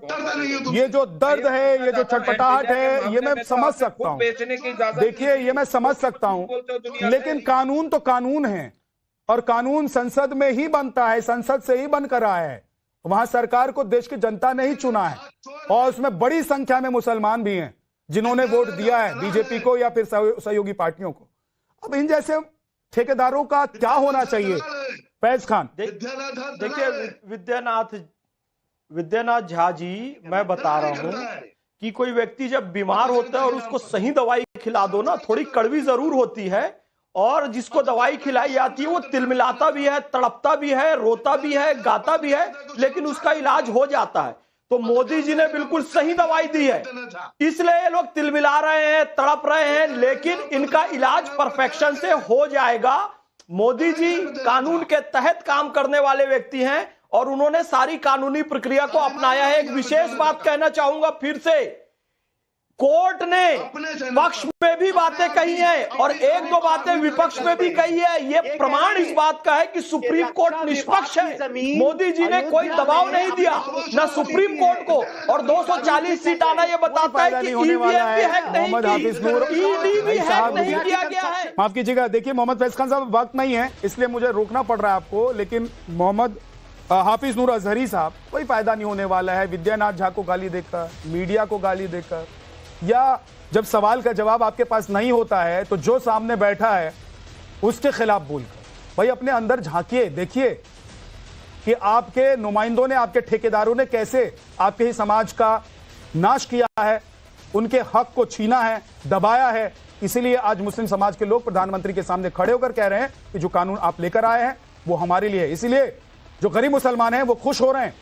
Speaker 8: ये जो दर्द है, ये जो छटपटाहट है, ये मैं समझ सकता हूं। देखिए, ये मैं समझ सकता हूं, लेकिन कानून तो कानून है और कानून संसद में ही बनता है, संसद से ही बनकर आया है। वहां सरकार को देश की जनता ने ही चुना है और उसमें बड़ी संख्या में मुसलमान भी हैं जिन्होंने वोट दिया है बीजेपी को या फिर सहयोगी पार्टियों को। अब इन जैसे ठेकेदारों का क्या होना चाहिए? फैज खान,
Speaker 9: देखिए विद्यानाथ झा जी, मैं बता रहा हूं कि कोई व्यक्ति जब बीमार होता है और उसको सही दवाई खिला दो ना, थोड़ी कड़वी जरूर होती है, और जिसको दवाई खिलाई जाती है वो तिलमिलाता भी है, तड़पता भी है, रोता भी है, गाता भी है, लेकिन उसका इलाज हो जाता है। तो मोदी जी ने बिल्कुल सही दवाई दी है, इसलिए ये लोग तिलमिला रहे हैं, तड़प रहे हैं, लेकिन इनका इलाज परफेक्शन से हो जाएगा। मोदी जी कानून के तहत काम करने वाले व्यक्ति हैं और उन्होंने सारी कानूनी प्रक्रिया को अपनाया है। एक विशेष बात कहना चाहूंगा फिर से, कोर्ट ने पक्ष में भी बातें कही हैं और एक दो बातें विपक्ष में भी कही है। ये प्रमाण इस बात का है कि सुप्रीम कोर्ट निष्पक्ष है। मोदी जी ने कोई दबाव नहीं दिया ना सुप्रीम कोर्ट को, और 240 सीट आना ये बताता है कि ईवीएम भी हैक नहीं की, ईडी भी हैक नहीं किया गया है।
Speaker 8: माफ कीजिएगा, देखिए मोहम्मद फैज खान साहब, वक्त नहीं है इसलिए मुझे रोकना पड़ रहा है आपको, लेकिन मोहम्मद हाफिज नूर अजहरी साहब, कोई फायदा नहीं होने वाला है भाई झा को गाली देकर, मीडिया को गाली देकर, या जब सवाल का जवाब आपके पास नहीं होता है तो जो सामने बैठा है उसके खिलाफ बोलकर। भाई अपने अंदर झांकिए, देखिए कि आपके नुमाइंदों ने, आपके ठेकेदारों ने कैसे आपके ही समाज का नाश किया है, उनके हक को छीना है, दबाया है। इसीलिए आज मुस्लिम समाज के लोग प्रधानमंत्री के सामने खड़े होकर कह रहे हैं कि जो कानून आप लेकर आए हैं वो हमारे लिए है। इसीलिए जो गरीब मुसलमान हैं वो खुश हो रहे हैं